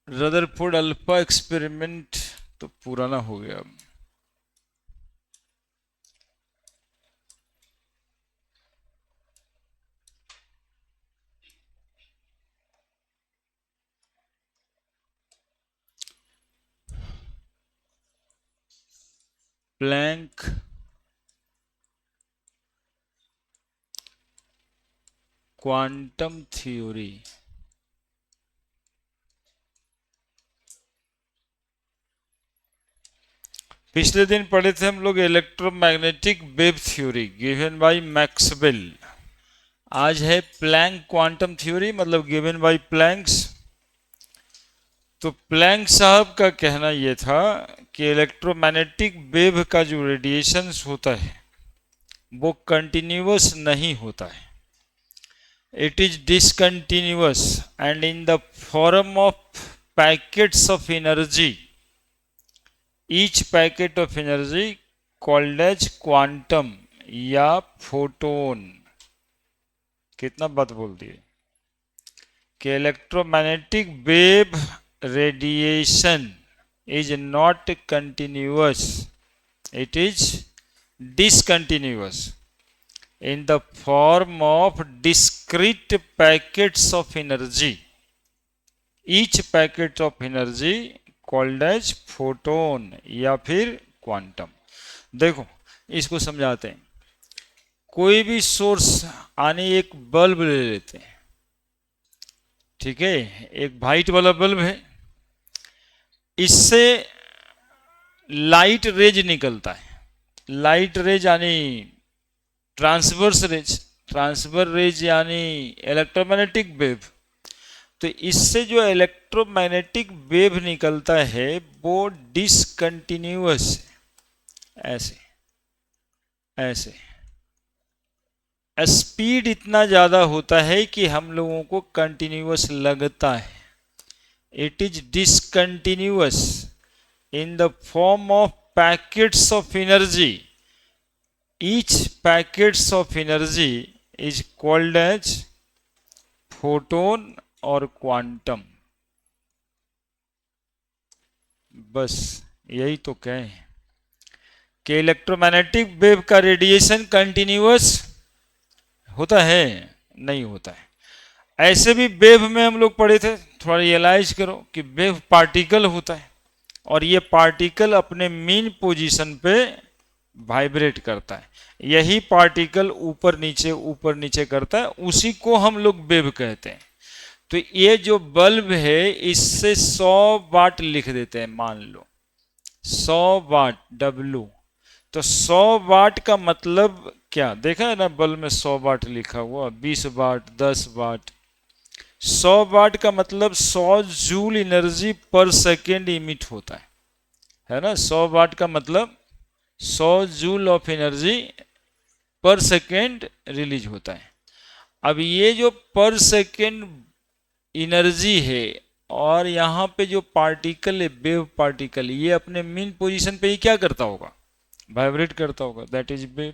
Rutherford alpha experiment तो पुराना हो गया अब। Planck quantum theory. पिछले दिन पढ़े थे हम लोग electromagnetic wave theory given by Maxwell. आज है प्लैंक क्वांटम थ्योरी, मतलब गिवन बाय प्लैंक्स। तो प्लैंक साहब का कहना यह था कि इलेक्ट्रोमैग्नेटिक वेव का जो रेडिएशंस होता है वो कंटिन्यूअस नहीं होता है। It is discontinuous and in the form of packets of energy, each packet of energy called as quantum या फोटोन। कितना बात बोल दिए कि electromagnetic wave radiation is not continuous, it is discontinuous in the form of discrete packets of energy, each packet of energy called as photon या फिर quantum. देखो इसको समझाते हैं। कोई भी सोर्स आने एक बल्ब ले लेते हैं, ठीक है, एक वाइट वाला बल्ब है, इससे लाइट रेज निकलता है। लाइट रेज यानी ट्रांसवर्स रेज, ट्रांसफर रेज यानी इलेक्ट्रोमैग्नेटिक वेव। तो इससे जो इलेक्ट्रोमैग्नेटिक वेव निकलता है वो डिसकंटिन्यूअस, ऐसे ऐसे स्पीड इतना ज़्यादा होता है कि हम लोगों को कंटिन्यूअस लगता है। It is discontinuous in the form of packets of energy, each packets of energy is called as photon और क्वांटम। बस यही तो कहें कि इलेक्ट्रोमैग्नेटिक वेव का रेडिएशन कंटिन्यूअस होता है, नहीं होता है। ऐसे भी वेव में हम लोग पढ़े थे, थोड़ा रियलाइज करो कि वेव पार्टिकल होता है और ये पार्टिकल अपने मीन पोजीशन पे वाइब्रेट करता है। यही पार्टिकल ऊपर नीचे करता है, उसी को हम लोग वेव कहते हैं। तो ये जो बल्ब है इससे 100 वाट लिख देते हैं, मान लो 100 वाट W। तो 100 वाट का मतलब क्या, देखा है ना बल्ब में 100 वाट लिखा हुआ, 20 वाट, 10 वाट। 100 वाट का मतलब 100 जूल एनर्जी पर सेकेंड इमिट होता है ना। 100 वाट का मतलब 100 जूल ऑफ एनर्जी पर सेकेंड रिलीज होता है। अब ये जो पर सेकेंड एनर्जी है और यहाँ पे जो पार्टिकल है, वेव पार्टिकल, ये अपने मीन पोजीशन पे ही क्या करता होगा, वाइब्रेट करता होगा, दैट इज वेव।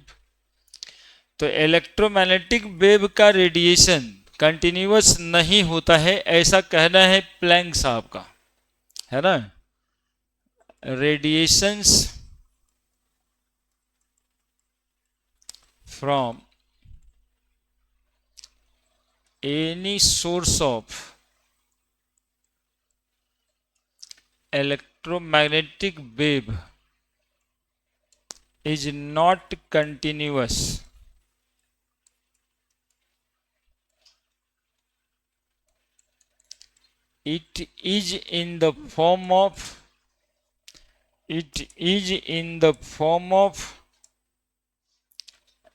तो इलेक्ट्रोमैग्नेटिक वेव का रेडिएशन कंटिन्यूअस नहीं होता है, ऐसा कहना है प्लैंक साहब का, है ना। Radiations from any source of electromagnetic wave is not continuous, it is in the form of, it is in the form of,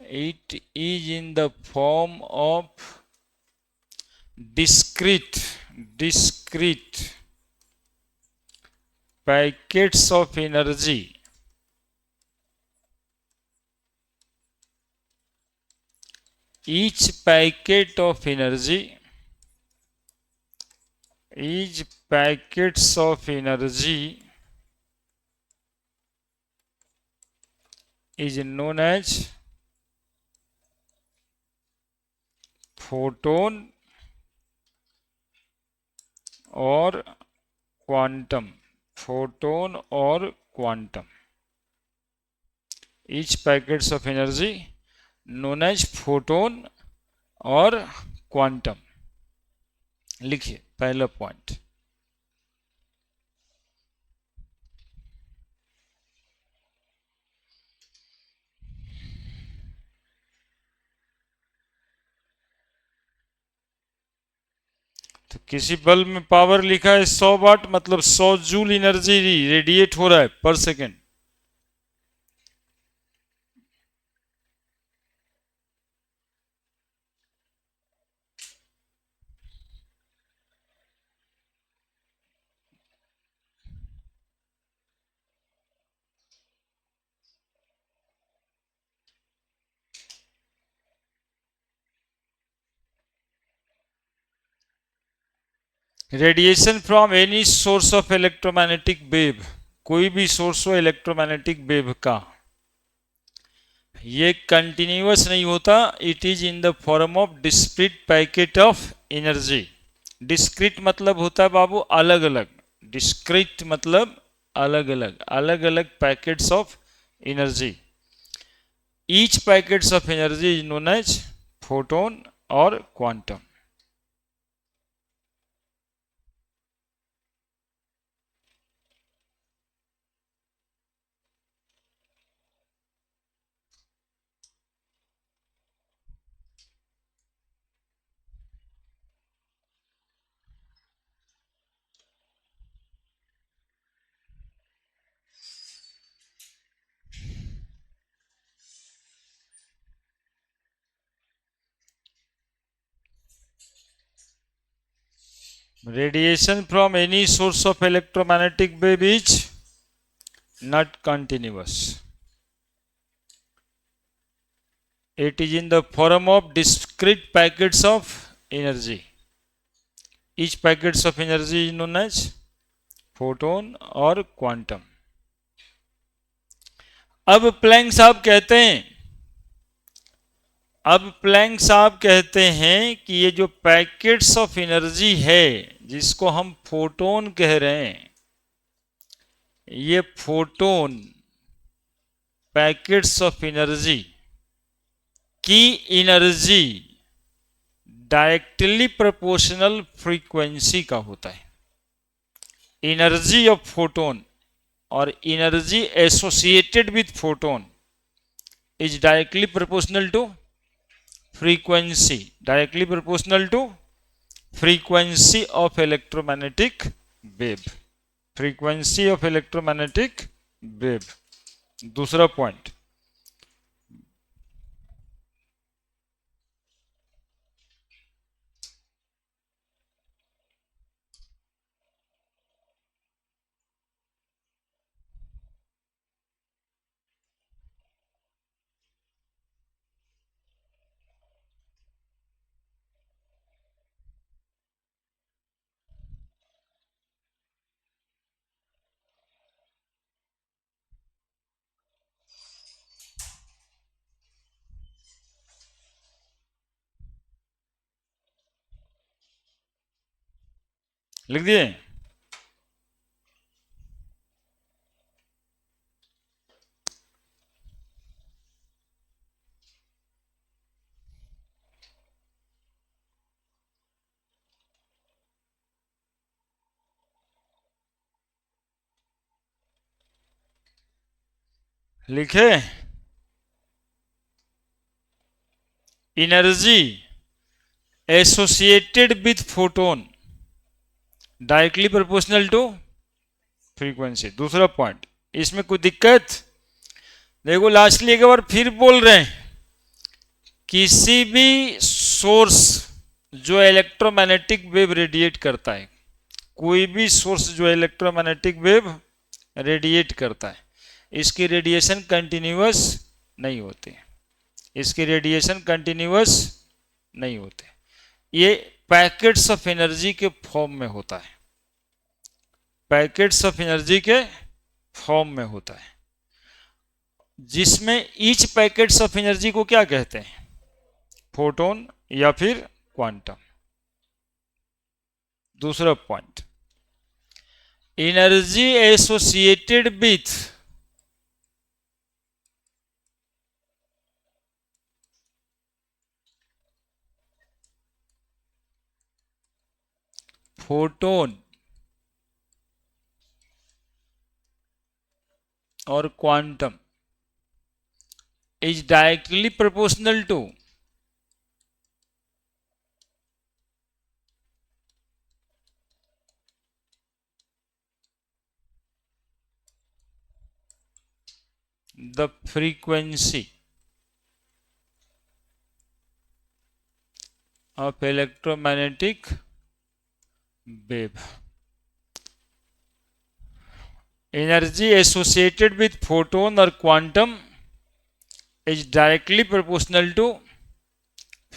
it is in the form of discrete packets of energy, each packet of energy, each packets of energy is known as photon और quantum, photon और quantum, each packets of energy known as photon और quantum. लिखिए पहला point. तो किसी bulb में power लिखा है 100 वाट, मतलब 100 जूल एनर्जी रेडिएट हो रहा है पर second. Radiation from any source of electromagnetic wave, कोई भी सोर्स हो इलेक्ट्रोमैग्नेटिक वेव का, ये कंटिन्यूअस नहीं होता। It is in the form of discrete packet of energy. Discrete मतलब होता है बाबू अलग अलग, डिस्क्रीट मतलब अलग अलग, अलग अलग packets of energy. Each packets of energy is known as photon और quantum. Radiation from any source of electromagnetic wave is not continuous. It is in the form of discrete packets of energy. Each packets of energy is known as photon और quantum. अब Planck साहब कहते हैं कि ये जो packets of energy है जिसको हम फोटोन कह रहे हैं, ये फोटोन पैकेट्स ऑफ एनर्जी की एनर्जी डायरेक्टली प्रोपोर्शनल फ्रीक्वेंसी का होता है। एनर्जी ऑफ फोटोन और energy associated with photon is directly proportional to frequency, directly proportional to frequency of electromagnetic wave, frequency of electromagnetic wave। दूसरा point, लिख दिए। लिखे energy associated with photon directly proportional to frequency. दूसरा point, इसमें कोई दिक्कत देखो, लास्टली एक बार फिर बोल रहे हैं, किसी भी सोर्स जो इलेक्ट्रोमैग्नेटिक वेव रेडिएट करता है, कोई भी सोर्स जो इलेक्ट्रोमैग्नेटिक वेव रेडिएट करता है, इसकी रेडिएशन कंटिन्यूअस नहीं होती, इसकी रेडिएशन कंटिन्यूअस नहीं होते, ये पैकेट्स ऑफ एनर्जी के फॉर्म में होता है, पैकेट्स ऑफ एनर्जी के फॉर्म में होता है, जिसमें ईच पैकेट्स ऑफ एनर्जी को क्या कहते हैं, फोटोन या फिर क्वांटम। दूसरा point, energy associated with photon और quantum is directly proportional to the frequency of electromagnetic wave. Energy associated with photon or quantum is directly proportional to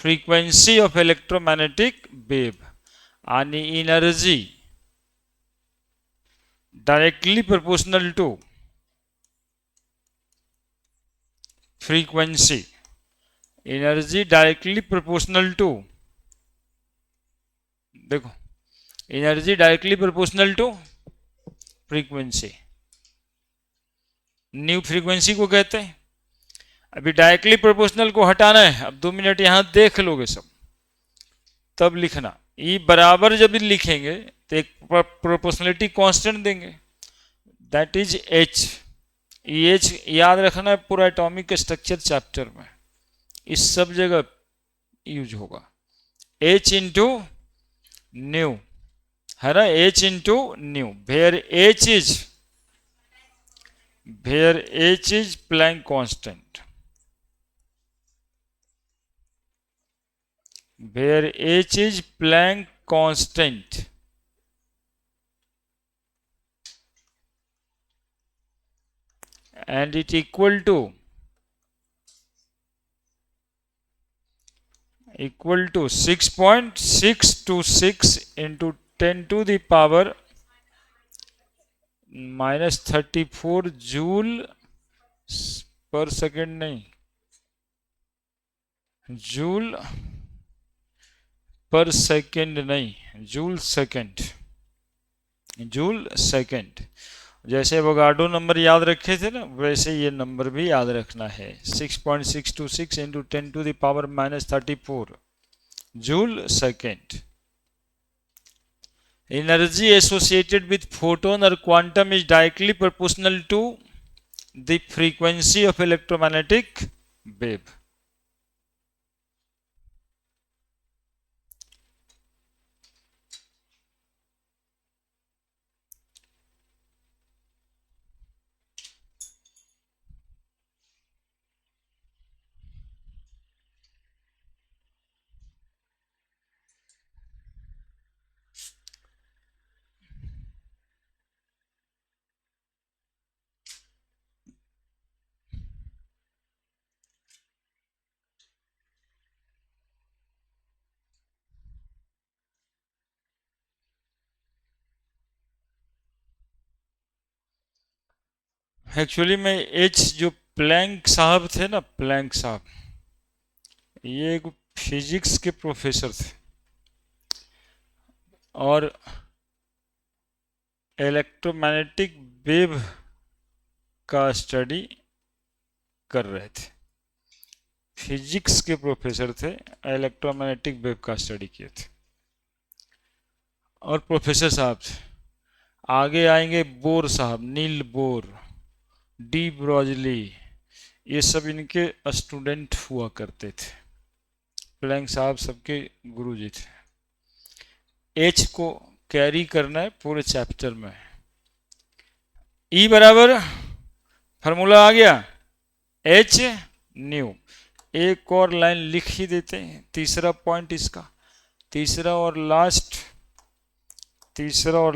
frequency of electromagnetic wave. आणि energy directly proportional to frequency. Energy directly proportional to, देखो, energy directly proportional to frequency, nu frequency को कहते हैं। अभी directly proportional को हटाना है, अब 2 मिनट यहां देख लोगे सब, तब लिखना। ई बराबर जब लिखेंगे तो एक प्रोपोर्शनलिटी कांस्टेंट देंगे, दैट इज एच। एच याद रखना है, पूरा एटॉमिक स्ट्रक्चर चैप्टर में इस सब जगह यूज होगा। एच इंटू न्यू है ना, H into nu, where H is Planck constant, where H is Planck constant and it equal to 6.626 into 10 to the power -34 joule पर सेकेंड, नहीं जूल पर सेकेंड नहीं, जूल सेकेंड। जैसे Avogadro number याद रखे थे ना, वैसे ये नंबर भी याद रखना है। 6.626 into 10 to the power -34 joule second. Energy associated with photon और quantum is directly proportional to the frequency of electromagnetic wave. Actually में एच जो प्लैंक साहब थे ना, प्लैंक साहब ये एक फिजिक्स के प्रोफेसर थे और इलेक्ट्रोमैग्नेटिक वेव का स्टडी कर रहे थे। फिजिक्स के प्रोफेसर थे, इलेक्ट्रोमैग्नेटिक वेव का स्टडी किए थे और प्रोफेसर साहब थे। आगे आएंगे बोर साहब, नील बोर, डी ब्रॉजली, ये सब इनके स्टूडेंट हुआ करते थे। प्लैंक साहब सबके गुरुजी थे। एच को कैरी करना है पूरे चैप्टर में। ई बराबर फार्मूला आ गया, एच न्यू। एक और लाइन लिख ही देते हैं, तीसरा पॉइंट इसका, तीसरा और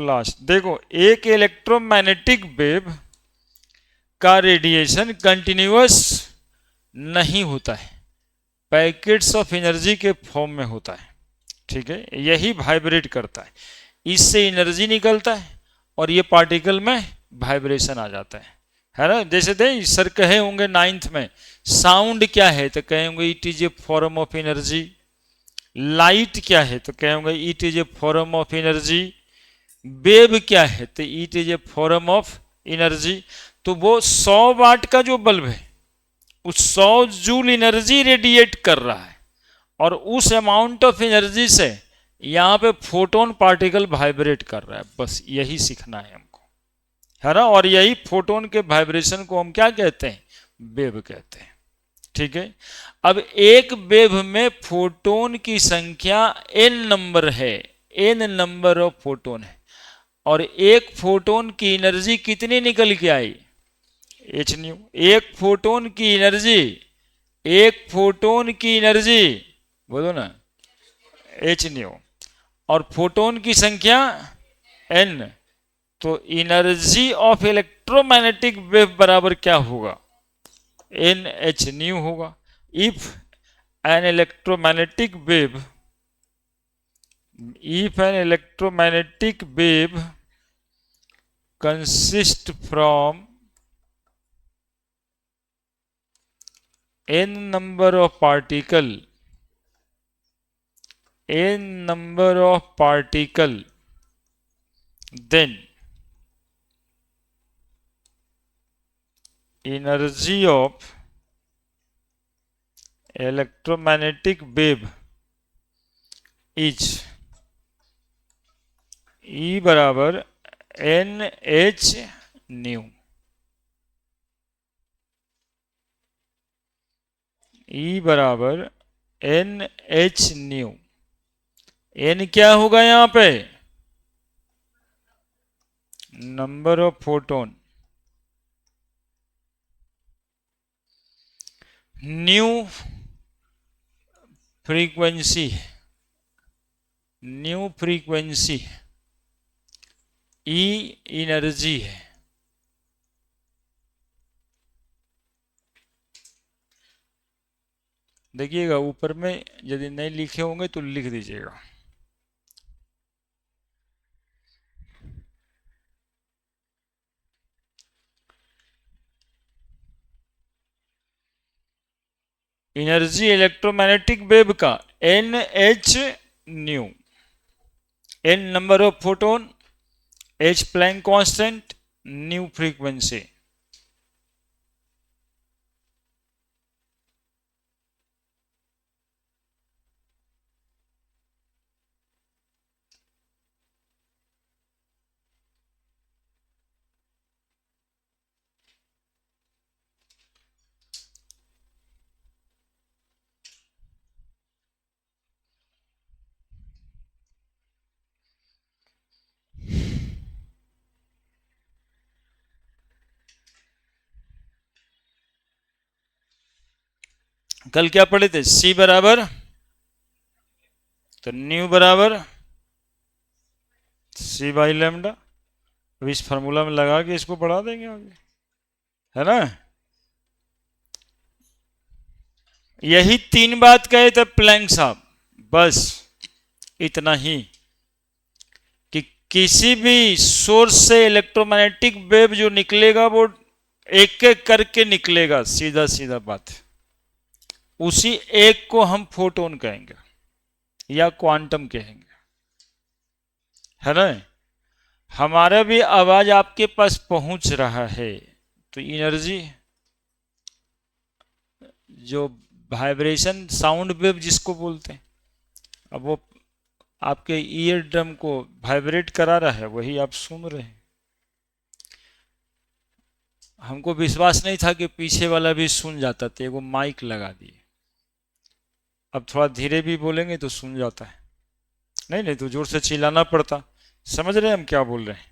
लास्ट। देखो, एक इलेक्ट्रोमैग्नेटिक वेव का रेडिएशन कंटिन्यूअस नहीं होता है, पैकेट्स ऑफ एनर्जी के फॉर्म में होता है। ठीक है, यही वाइब्रेट करता है, इससे एनर्जी निकलता है और ये पार्टिकल में वाइब्रेशन आ जाता है ना। जैसे दे सर कहे होंगे 9th में साउंड क्या है, तो कहे होंगे it is a form of energy. Light क्या है, तो कहे होंगे it is a form of energy. Wave क्या है, तो it is a form of energy. तो वो 100 वाट का जो बल्ब है उस 100 जूल एनर्जी रेडिएट कर रहा है, और उस अमाउंट ऑफ एनर्जी से यहाँ पे फोटोन पार्टिकल वाइब्रेट कर रहा है। बस यही सीखना है हमको, है ना। और यही फोटोन के वाइब्रेशन को हम क्या कहते हैं, वेव कहते हैं। ठीक है। अब एक वेव में फोटोन की संख्या n नंबर है, n नंबर ऑफ फोटोन है, और एक फोटोन की एनर्जी कितनी निकल के आई, एच न्यू। एक फोटोन की एनर्जी, एक फोटोन की एनर्जी बोलो ना, एच न्यू, और फोटोन की संख्या n। तो एनर्जी ऑफ इलेक्ट्रोमैग्नेटिक वेव बराबर क्या होगा, एन एच न्यू होगा। If an electromagnetic wave, if an electromagnetic wave consists from n number of particle, then energy of electromagnetic wave is E बराबर N H new. ई बराबर N H nu. N क्या होगा यहां पे, number of photon, new frequency, nu frequency, E energy है। देखिएगा ऊपर में यदि नहीं लिखे होंगे तो लिख दीजिएगा। एनर्जी इलेक्ट्रोमैग्नेटिक वेव का N H nu, N number of photon, H Planck constant, nu frequency. कल क्या पढ़े थे, सी बराबर, तो न्यू बराबर सी बाई लैम्डा। अब इस फार्मूला में लगा के इसको बढ़ा देंगे आगे, है ना। यही 3 बात कहे थे प्लैंक साहब, बस इतना ही कि किसी भी सोर्स से इलेक्ट्रोमैग्नेटिक वेव जो निकलेगा वो एक एक करके निकलेगा, सीधा सीधा बात। उसी एक को हम फोटोन कहेंगे या क्वांटम कहेंगे, है ना। हमारा भी आवाज आपके पास पहुंच रहा है, तो एनर्जी जो वाइब्रेशन साउंड वेव जिसको बोलते हैं, अब वो आपके ईयर ड्रम को वाइब्रेट करा रहा है, वही आप सुन रहे हैं। हमको विश्वास नहीं था कि पीछे वाला भी सुन जाता, तो एगो माइक लगा दिए। अब थोड़ा धीरे भी बोलेंगे तो सुन जाता है, नहीं तो जोर से चिल्लाना पड़ता। समझ रहे हैं हम क्या बोल रहे हैं,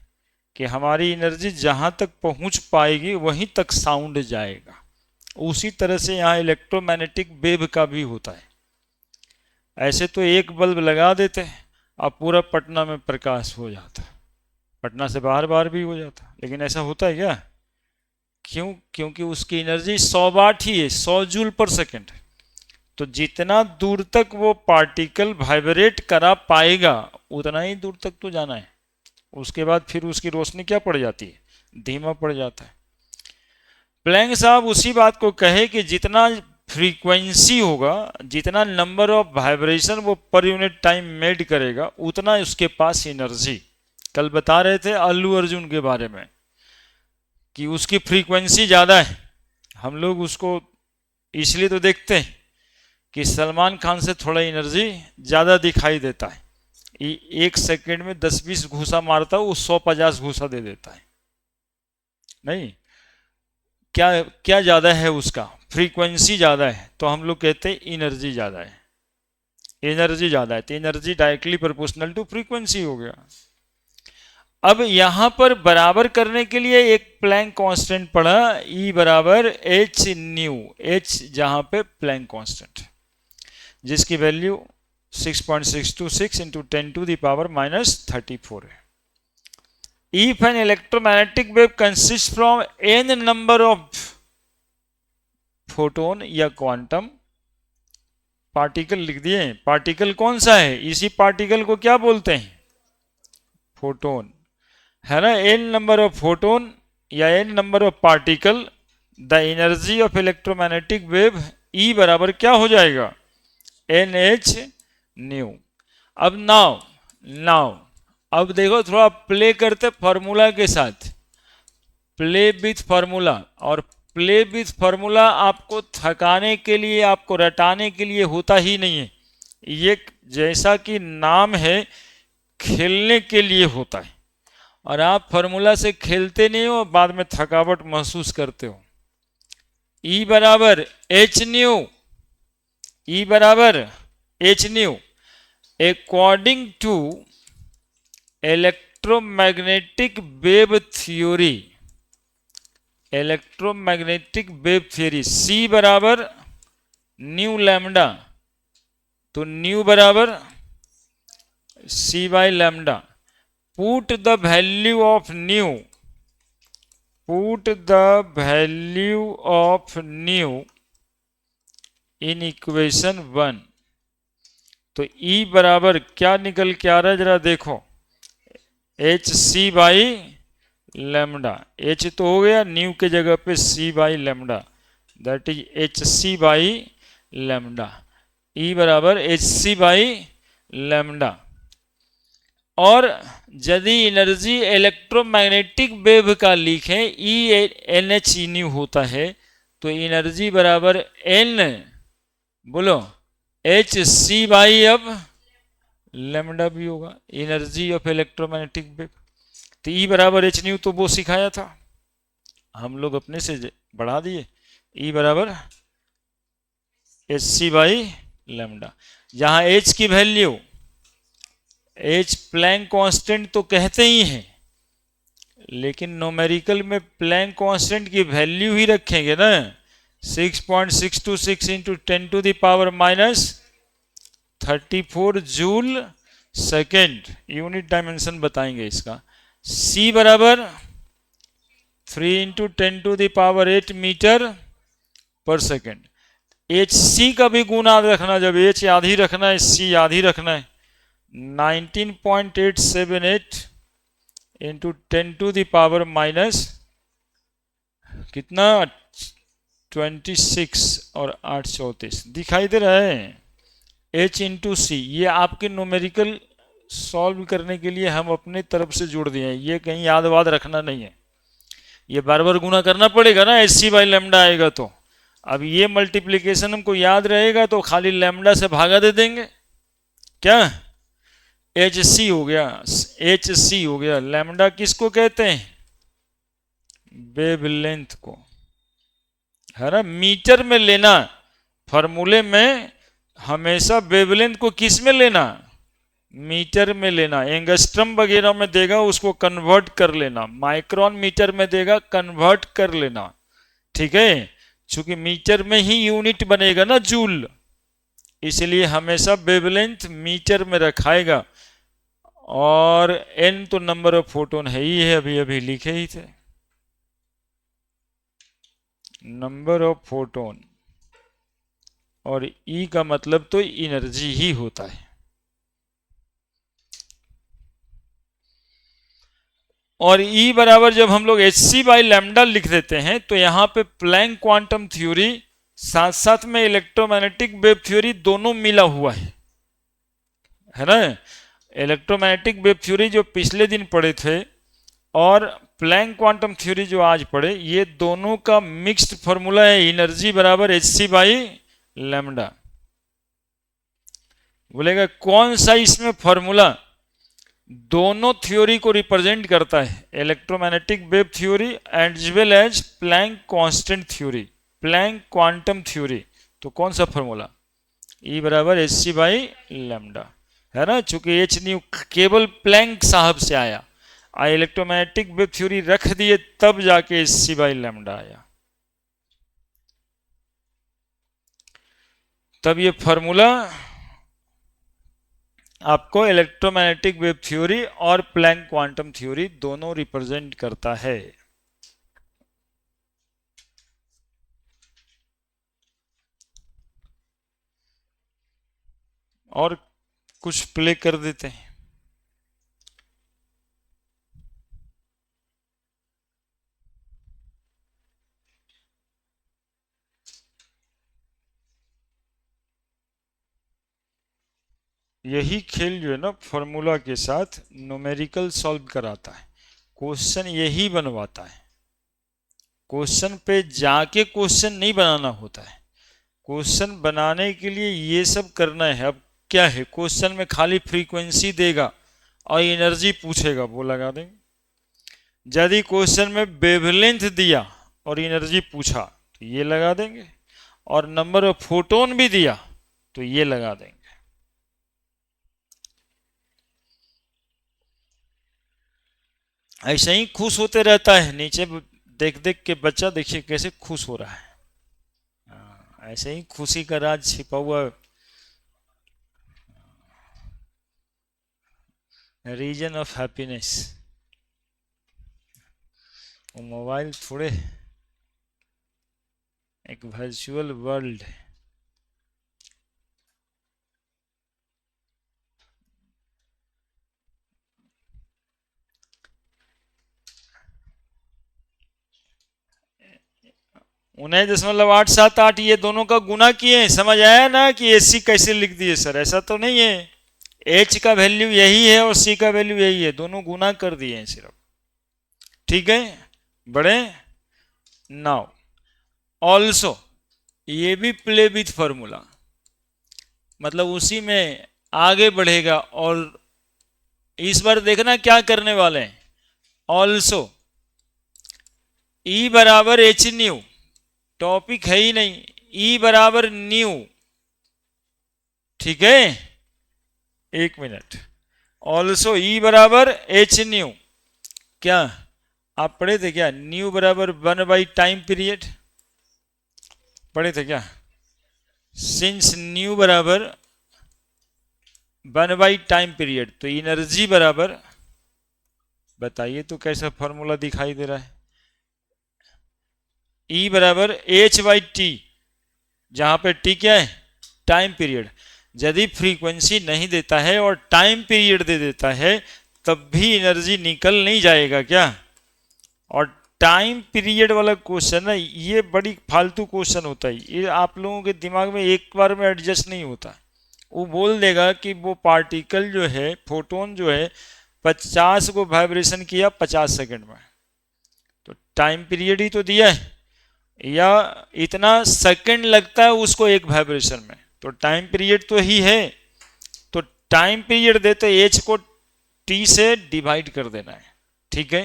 कि हमारी एनर्जी जहां तक पहुंच पाएगी वहीं तक साउंड जाएगा। उसी तरह से यहाँ इलेक्ट्रोमैग्नेटिक वेव का भी होता है। ऐसे तो एक बल्ब लगा देते हैं और पूरा पटना में प्रकाश हो जाता, पटना से बाहर बाहर भी हो जाता, लेकिन ऐसा होता है क्या, क्यों, क्योंकि उसकी एनर्जी 100 वाट ही है, 100 जूल पर सेकेंड। तो जितना दूर तक वो पार्टिकल वाइब्रेट करा पाएगा उतना ही दूर तक तो जाना है, उसके बाद फिर उसकी रोशनी क्या पड़ जाती है, धीमा पड़ जाता है। प्लैंक साहब उसी बात को कहे कि जितना फ्रीक्वेंसी होगा, जितना नंबर ऑफ वाइब्रेशन वो पर यूनिट टाइम मेड करेगा, उतना उसके पास एनर्जी कल बता रहे थे अल्लू अर्जुन के बारे में कि उसकी फ्रीक्वेंसी ज़्यादा है। हम लोग उसको इसलिए तो देखते हैं कि सलमान खान से थोड़ा एनर्जी ज़्यादा दिखाई देता है। एक सेकंड में 10-20 घूसा मारता है, वो 150 घूसा दे देता है। नहीं, क्या क्या ज़्यादा है उसका? फ्रीक्वेंसी ज़्यादा है, तो हम लोग कहते हैं एनर्जी ज़्यादा है। एनर्जी ज़्यादा है तो energy directly proportional to frequency हो गया। अब यहां पर बराबर करने के लिए एक प्लैंक कांस्टेंट पढ़ा, E बराबर एच न्यू, एच जहां पे प्लैंक कांस्टेंट जिसकी वैल्यू 6.626 इंटू 10⁻⁻34 है। If an electromagnetic wave consists from n number of photon या क्वांटम पार्टिकल लिख दिए। पार्टिकल कौन सा है? इसी पार्टिकल को क्या बोलते हैं? फोटोन, है ना। n नंबर ऑफ फोटोन या n number of particle, the energy of electromagnetic wave E बराबर क्या हो जाएगा? NH new. अब नाउ अब देखो, थोड़ा प्ले करते फार्मूला के साथ, प्ले विथ फार्मूला। और प्ले विथ फार्मूला आपको थकाने के लिए, आपको रटाने के लिए होता ही नहीं है। ये जैसा कि नाम है, खेलने के लिए होता है। और आप फार्मूला से खेलते नहीं हो, बाद में थकावट महसूस करते हो। E बराबर एच न्यू, E बराबर H nu according to electromagnetic wave theory. Electromagnetic wave theory C बराबर न्यू लैम्डा, तो न्यू बराबर C by lambda. Put the value of nu, put the value of nu in equation 1। तो E बराबर क्या निकल के आ रहा है, जरा देखो, H C by lambda. H तो हो गया, न्यू के जगह पे C by lambda, that is H C by lambda. E बराबर एच सी बाई लैम्डा। और यदि एनर्जी इलेक्ट्रोमैग्नेटिक वेव का लिखें, E NH न्यू होता है, तो एनर्जी बराबर N, बोलो, एच सी बाई अब लैम्डा भी होगा, एनर्जी ऑफ इलेक्ट्रोमैग्नेटिक वेव। तो E बराबर एच न्यू तो वो सिखाया था, हम लोग अपने से बढ़ा दिए। E बराबर एच सी बाई लैम्डा, जहां H की वैल्यू, H प्लैंक कांस्टेंट तो कहते ही हैं, लेकिन न्यूमेरिकल में प्लैंक कांस्टेंट की वैल्यू ही रखेंगे ना। 6.626 into 10⁻⁻34 joule second, unit dimension बताएंगे इसका। C बराबर 3 इंटू 10⁸ मीटर पर सेकेंड। HC का भी गुना रखना, जब H आधी रखना है, C आधी रखना है। 19.878 इंटू 10⁻⁻ कितना 26 और 8 34 दिखाई दे रहा है। H इंटू सी, ये आपके न्यूमेरिकल सॉल्व करने के लिए हम अपने तरफ से जोड़ दिए हैं, ये कहीं याद वाद रखना नहीं है, ये बार बार गुना करना पड़ेगा ना, एच सी बाई लैम्डा आएगा तो। अब ये मल्टीप्लिकेशन हमको याद रहेगा तो खाली लैम्डा से भागा दे देंगे, क्या एच सी हो गया, एच सी हो गया। लैम्डा किसको कहते हैं? वेवलेंथ को, है ना। मीटर में लेना, फॉर्मूले में हमेशा वेवलेंथ को किस में लेना? मीटर में लेना। एंगस्ट्रम वगैरह में देगा उसको कन्वर्ट कर लेना, माइक्रोन मीटर में देगा कन्वर्ट कर लेना, ठीक है। चूंकि मीटर में ही यूनिट बनेगा ना जूल, इसलिए हमेशा वेवलेंथ मीटर में रखाएगा। और n तो नंबर ऑफ फोटोन है ही है, अभी अभी लिखे ही थे, नंबर ऑफ फोटोन। और E का मतलब तो एनर्जी ही होता है। और E बराबर जब हम लोग एच सी बाई लैम्डा लिख देते हैं, तो यहां पे प्लैंक क्वांटम थ्योरी साथ साथ में इलेक्ट्रोमैग्नेटिक वेव थ्योरी दोनों मिला हुआ है ना। इलेक्ट्रोमैग्नेटिक वेव थ्योरी जो पिछले दिन पढ़े थे और प्लैंक क्वांटम थ्योरी जो आज पढ़े, ये दोनों का मिक्स्ड फॉर्मूला है एनर्जी बराबर hc बाई लैम्डा। बोलेगा कौन सा इसमें फॉर्मूला दोनों थ्योरी को रिप्रेजेंट करता है, electromagnetic wave theory as well as Planck constant theory, Planck quantum theory. तो कौन सा फॉर्मूला, E बराबर hc बाई लैम्डा, है ना। चूंकि एच न्यू केवल प्लैंक साहब से आया, इलेक्ट्रोमैग्नेटिक वेव थ्योरी रख दिए तब जाके hc बाई लैम्डा आया। तब ये फॉर्मूला आपको इलेक्ट्रोमैग्नेटिक वेव थ्योरी और प्लैंक क्वांटम थ्योरी दोनों रिप्रेजेंट करता है। और कुछ प्ले कर देते हैं। यही खेल जो है ना फॉर्मूला के साथ न्यूमेरिकल सॉल्व कराता है, क्वेश्चन यही बनवाता है। क्वेश्चन पे जाके क्वेश्चन नहीं बनाना होता है, क्वेश्चन बनाने के लिए ये सब करना है। अब क्या है, क्वेश्चन में खाली फ्रीक्वेंसी देगा और एनर्जी पूछेगा, वो लगा देंगे। यदि क्वेश्चन में वेवलेंथ दिया और एनर्जी पूछा तो ये लगा देंगे, और नंबर ऑफ फोटोन भी दिया तो ये लगा देंगे। ऐसे ही खुश होते रहता है, नीचे देख देख के बच्चा देखिए कैसे खुश हो रहा है। ऐसे ही खुशी का राज छिपा हुआ, रीजन ऑफ हैप्पीनेस। मोबाइल थोड़े एक वर्चुअल वर्ल्ड है। उन्हें 0.878 ये दोनों का गुना किए, समझ आया ना कि एसी कैसे लिख दिए सर, ऐसा तो नहीं है। एच का वैल्यू यही है और सी का वैल्यू यही है, दोनों गुना कर दिए हैं सिर्फ, ठीक है। बड़े नाउ ऑल्सो ये भी प्ले विथ फॉर्मूला, मतलब उसी में आगे बढ़ेगा। और इस बार देखना क्या करने वाले हैं, ऑल्सो ई बराबर एच न्यू, टॉपिक है ही नहीं, ई बराबर न्यू, ठीक है। एक मिनट, ऑल्सो ई बराबर एच न्यू, क्या आप पढ़े थे क्या, न्यू बराबर 1 टाइम पीरियड पढ़े थे क्या। सिंस न्यू बराबर 1 टाइम पीरियड, तो एनर्जी बराबर, बताइए तो कैसा फॉर्मूला दिखाई दे रहा है, E बराबर h/t, जहां पे t क्या है, टाइम पीरियड। यदि फ्रीक्वेंसी नहीं देता है और टाइम पीरियड दे देता है तब भी एनर्जी निकल नहीं जाएगा क्या। और टाइम पीरियड वाला क्वेश्चन है, ये बड़ी फालतू क्वेश्चन होता है, ये आप लोगों के दिमाग में एक बार में एडजस्ट नहीं होता। वो बोल देगा कि वो पार्टिकल जो है, फोटोन जो है, 50 को वाइब्रेशन किया 50 सेकंड में, तो टाइम पीरियड ही तो दिया है, या इतना सेकंड लगता है उसको एक वाइब्रेशन में, तो टाइम पीरियड तो ही है। तो टाइम पीरियड देते एच को टी से डिवाइड कर देना है, ठीक है।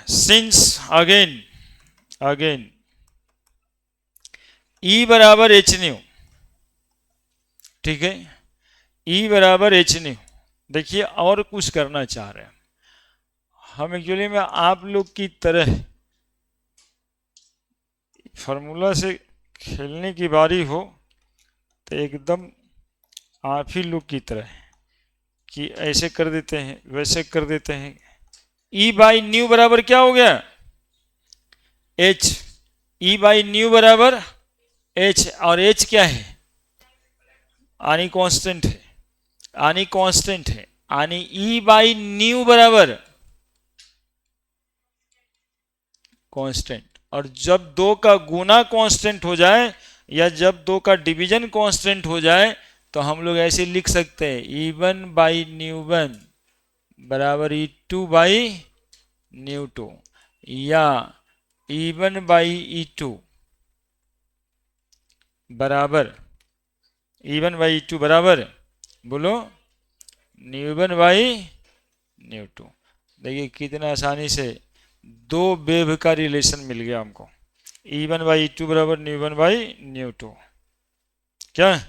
सिंस अगेन ई बराबर एच न्यू, ठीक है, ई बराबर एच न्यू। देखिए और कुछ करना चाह रहे हैं हम, एक्चुअली में आप लोग की तरह फार्मूला से खेलने की बारी हो तो एकदम आप ही लोग की तरह कि ऐसे कर देते हैं वैसे कर देते हैं। ई बाई न्यू बराबर क्या हो गया, एच, ई बाई न्यू बराबर एच, और एच क्या है, आनी कांस्टेंट है, आनी कांस्टेंट है, आनी ई बाई न्यू बराबर कांस्टेंट। और जब दो का गुना कांस्टेंट हो जाए या जब दो का डिवीजन कांस्टेंट हो जाए तो हम लोग ऐसे लिख सकते हैं E1/ν1 बराबर E2/ν2 या E1/E2 बराबर E1/E2 बराबर बोलो ν1/ν2। देखिए कितना आसानी से दो वेव का रिलेशन मिल गया हमको। E1/E2 बराबर ν1/ν2। क्या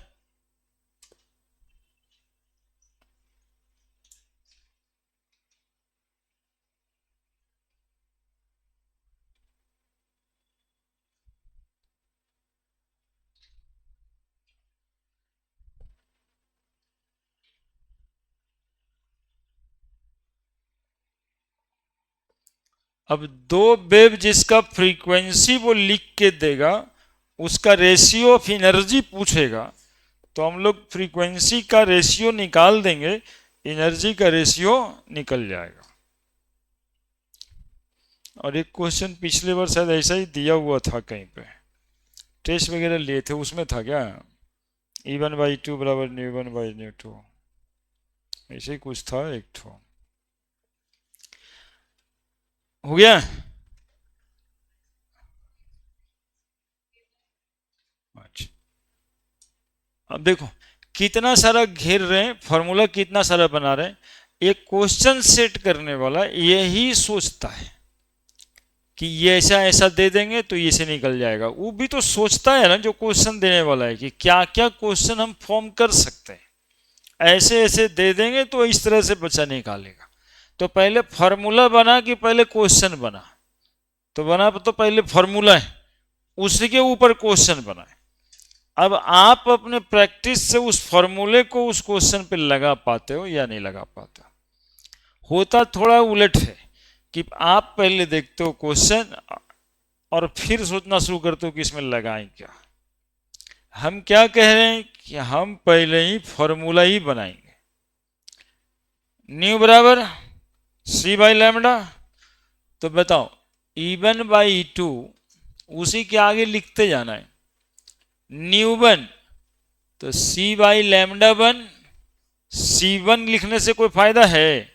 अब दो वेव जिसका फ्रीक्वेंसी वो लिख के देगा, उसका रेशियो ऑफ एनर्जी पूछेगा, तो हम लोग फ्रीक्वेंसी का रेशियो निकाल देंगे, एनर्जी का रेशियो निकल जाएगा। और एक क्वेश्चन पिछले बार शायद ऐसा ही दिया हुआ था कहीं पे, टेस्ट वगैरह लिए थे, उसमें था क्या E1/2 बराबर ν1/ν2, ऐसे ही कुछ था एक ठो। हो गया। अच्छा अब देखो कितना सारा घेर रहे हैं, फॉर्मूला कितना सारा बना रहे हैं। एक क्वेश्चन सेट करने वाला यही सोचता है कि ये ऐसा ऐसा दे देंगे तो ये से निकल जाएगा। वो भी तो सोचता है ना जो क्वेश्चन देने वाला है कि क्या क्या क्वेश्चन हम फॉर्म कर सकते हैं, ऐसे ऐसे दे देंगे तो इस तरह से बच्चा निकालेगा। तो पहले फॉर्मूला बना कि पहले क्वेश्चन बना? तो बना तो पहले फॉर्मूला है, उसी के ऊपर क्वेश्चन बना है। अब आप अपने प्रैक्टिस से उस फॉर्मूले को उस क्वेश्चन पे लगा पाते हो या नहीं लगा पाते हो? होता थोड़ा उलट है कि आप पहले देखते हो क्वेश्चन और फिर सोचना शुरू करते हो कि इसमें लगाएं क्या। हम क्या कह रहे हैं कि हम पहले ही फॉर्मूला ही बनाएंगे, न्यू बराबर c/λ। तो बताओ E1/E2 उसी के आगे लिखते जाना है, ν1 तो c/λ1, c1 लिखने से कोई फायदा है?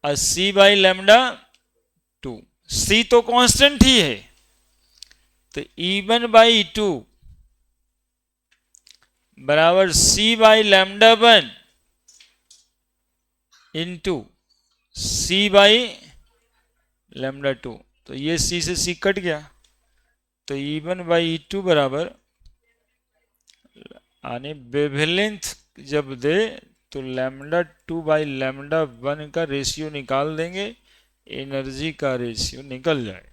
और c/λ2, c तो कांस्टेंट ही है, तो E1/E2 बराबर c/λ1 इंटू c/λ2। तो ये c से c कट गया, तो E1/E2 बराबर यानी वेवलेंथ जब दे तो λ2/λ1 का रेशियो निकाल देंगे, एनर्जी का रेशियो निकल जाएगा।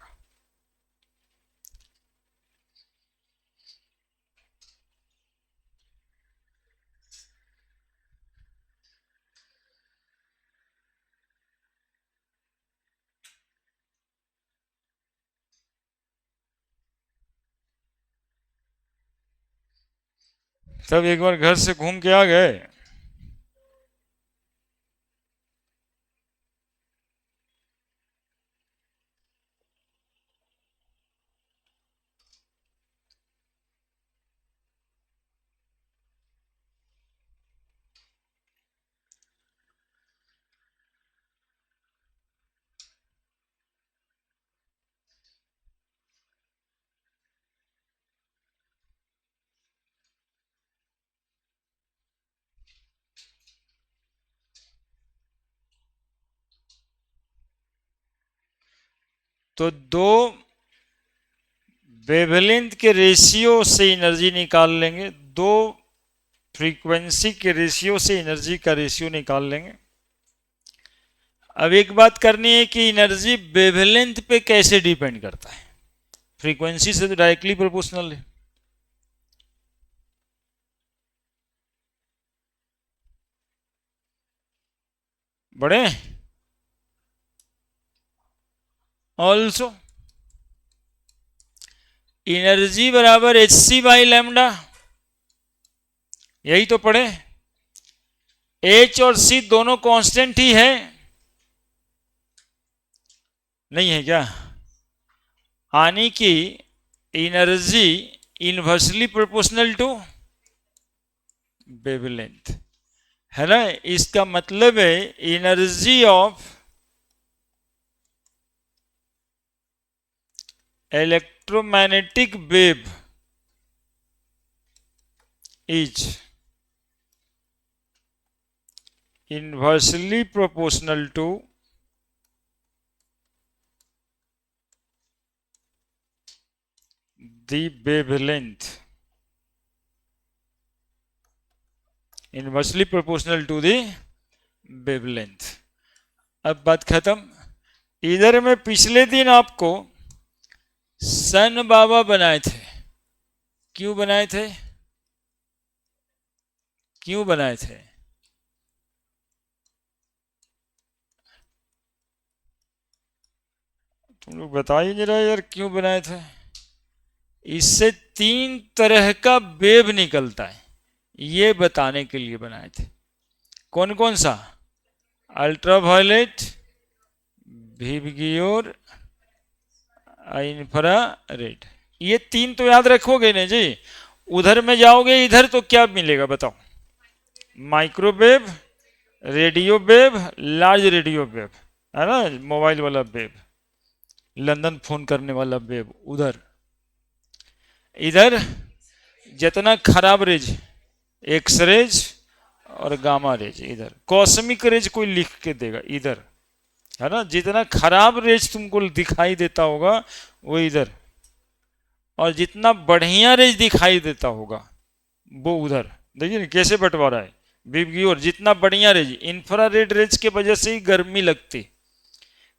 सब एक बार घर से घूम के आ गए? तो दो वेवलेंथ के रेशियो से एनर्जी निकाल लेंगे, दो फ्रीक्वेंसी के रेशियो से एनर्जी का रेशियो निकाल लेंगे। अब एक बात करनी है कि एनर्जी वेवलेंथ पे कैसे डिपेंड करता है? फ्रीक्वेंसी से तो डायरेक्टली प्रोपोर्शनल है। बड़े ऑल्सो एनर्जी बराबर hc/λ, यही तो पढ़े। h और c दोनों कांस्टेंट ही है, नहीं है क्या? यानी कि energy inversely proportional to wavelength, है ना। इसका मतलब है energy of electromagnetic wave is inversely proportional to the wavelength, inversely proportional to the wavelength। अब बात खत्म। इधर में पिछले दिन आपको सन बाबा बनाए थे। क्यों बनाए थे? क्यों बनाए थे? तुम लोग बता ही नहीं रहे यार, क्यों बनाए थे? इससे 3 तरह का वेव निकलता है, ये बताने के लिए बनाए थे। कौन कौन सा? Ultraviolet, VIBGYOR, infrared. ये 3 तो याद रखोगे ना जी। उधर में जाओगे इधर तो क्या मिलेगा बताओ? Microwave, radio wave, large radio wave, है ना, मोबाइल वाला वेव, लंदन फोन करने वाला वेव उधर। इधर जितना खराब रेज, एक्स रेज और गामा रेज, इधर कॉस्मिक रेज कोई लिख के देगा इधर, है ना। जितना खराब रेज तुमको दिखाई देता होगा वो इधर, और जितना बढ़िया रेज दिखाई देता होगा वो उधर। देखिए ना कैसे बंटवारा है। विव की ओर जितना बढ़िया रेज, इंफ्रारेड रेज के वजह से ही गर्मी लगती।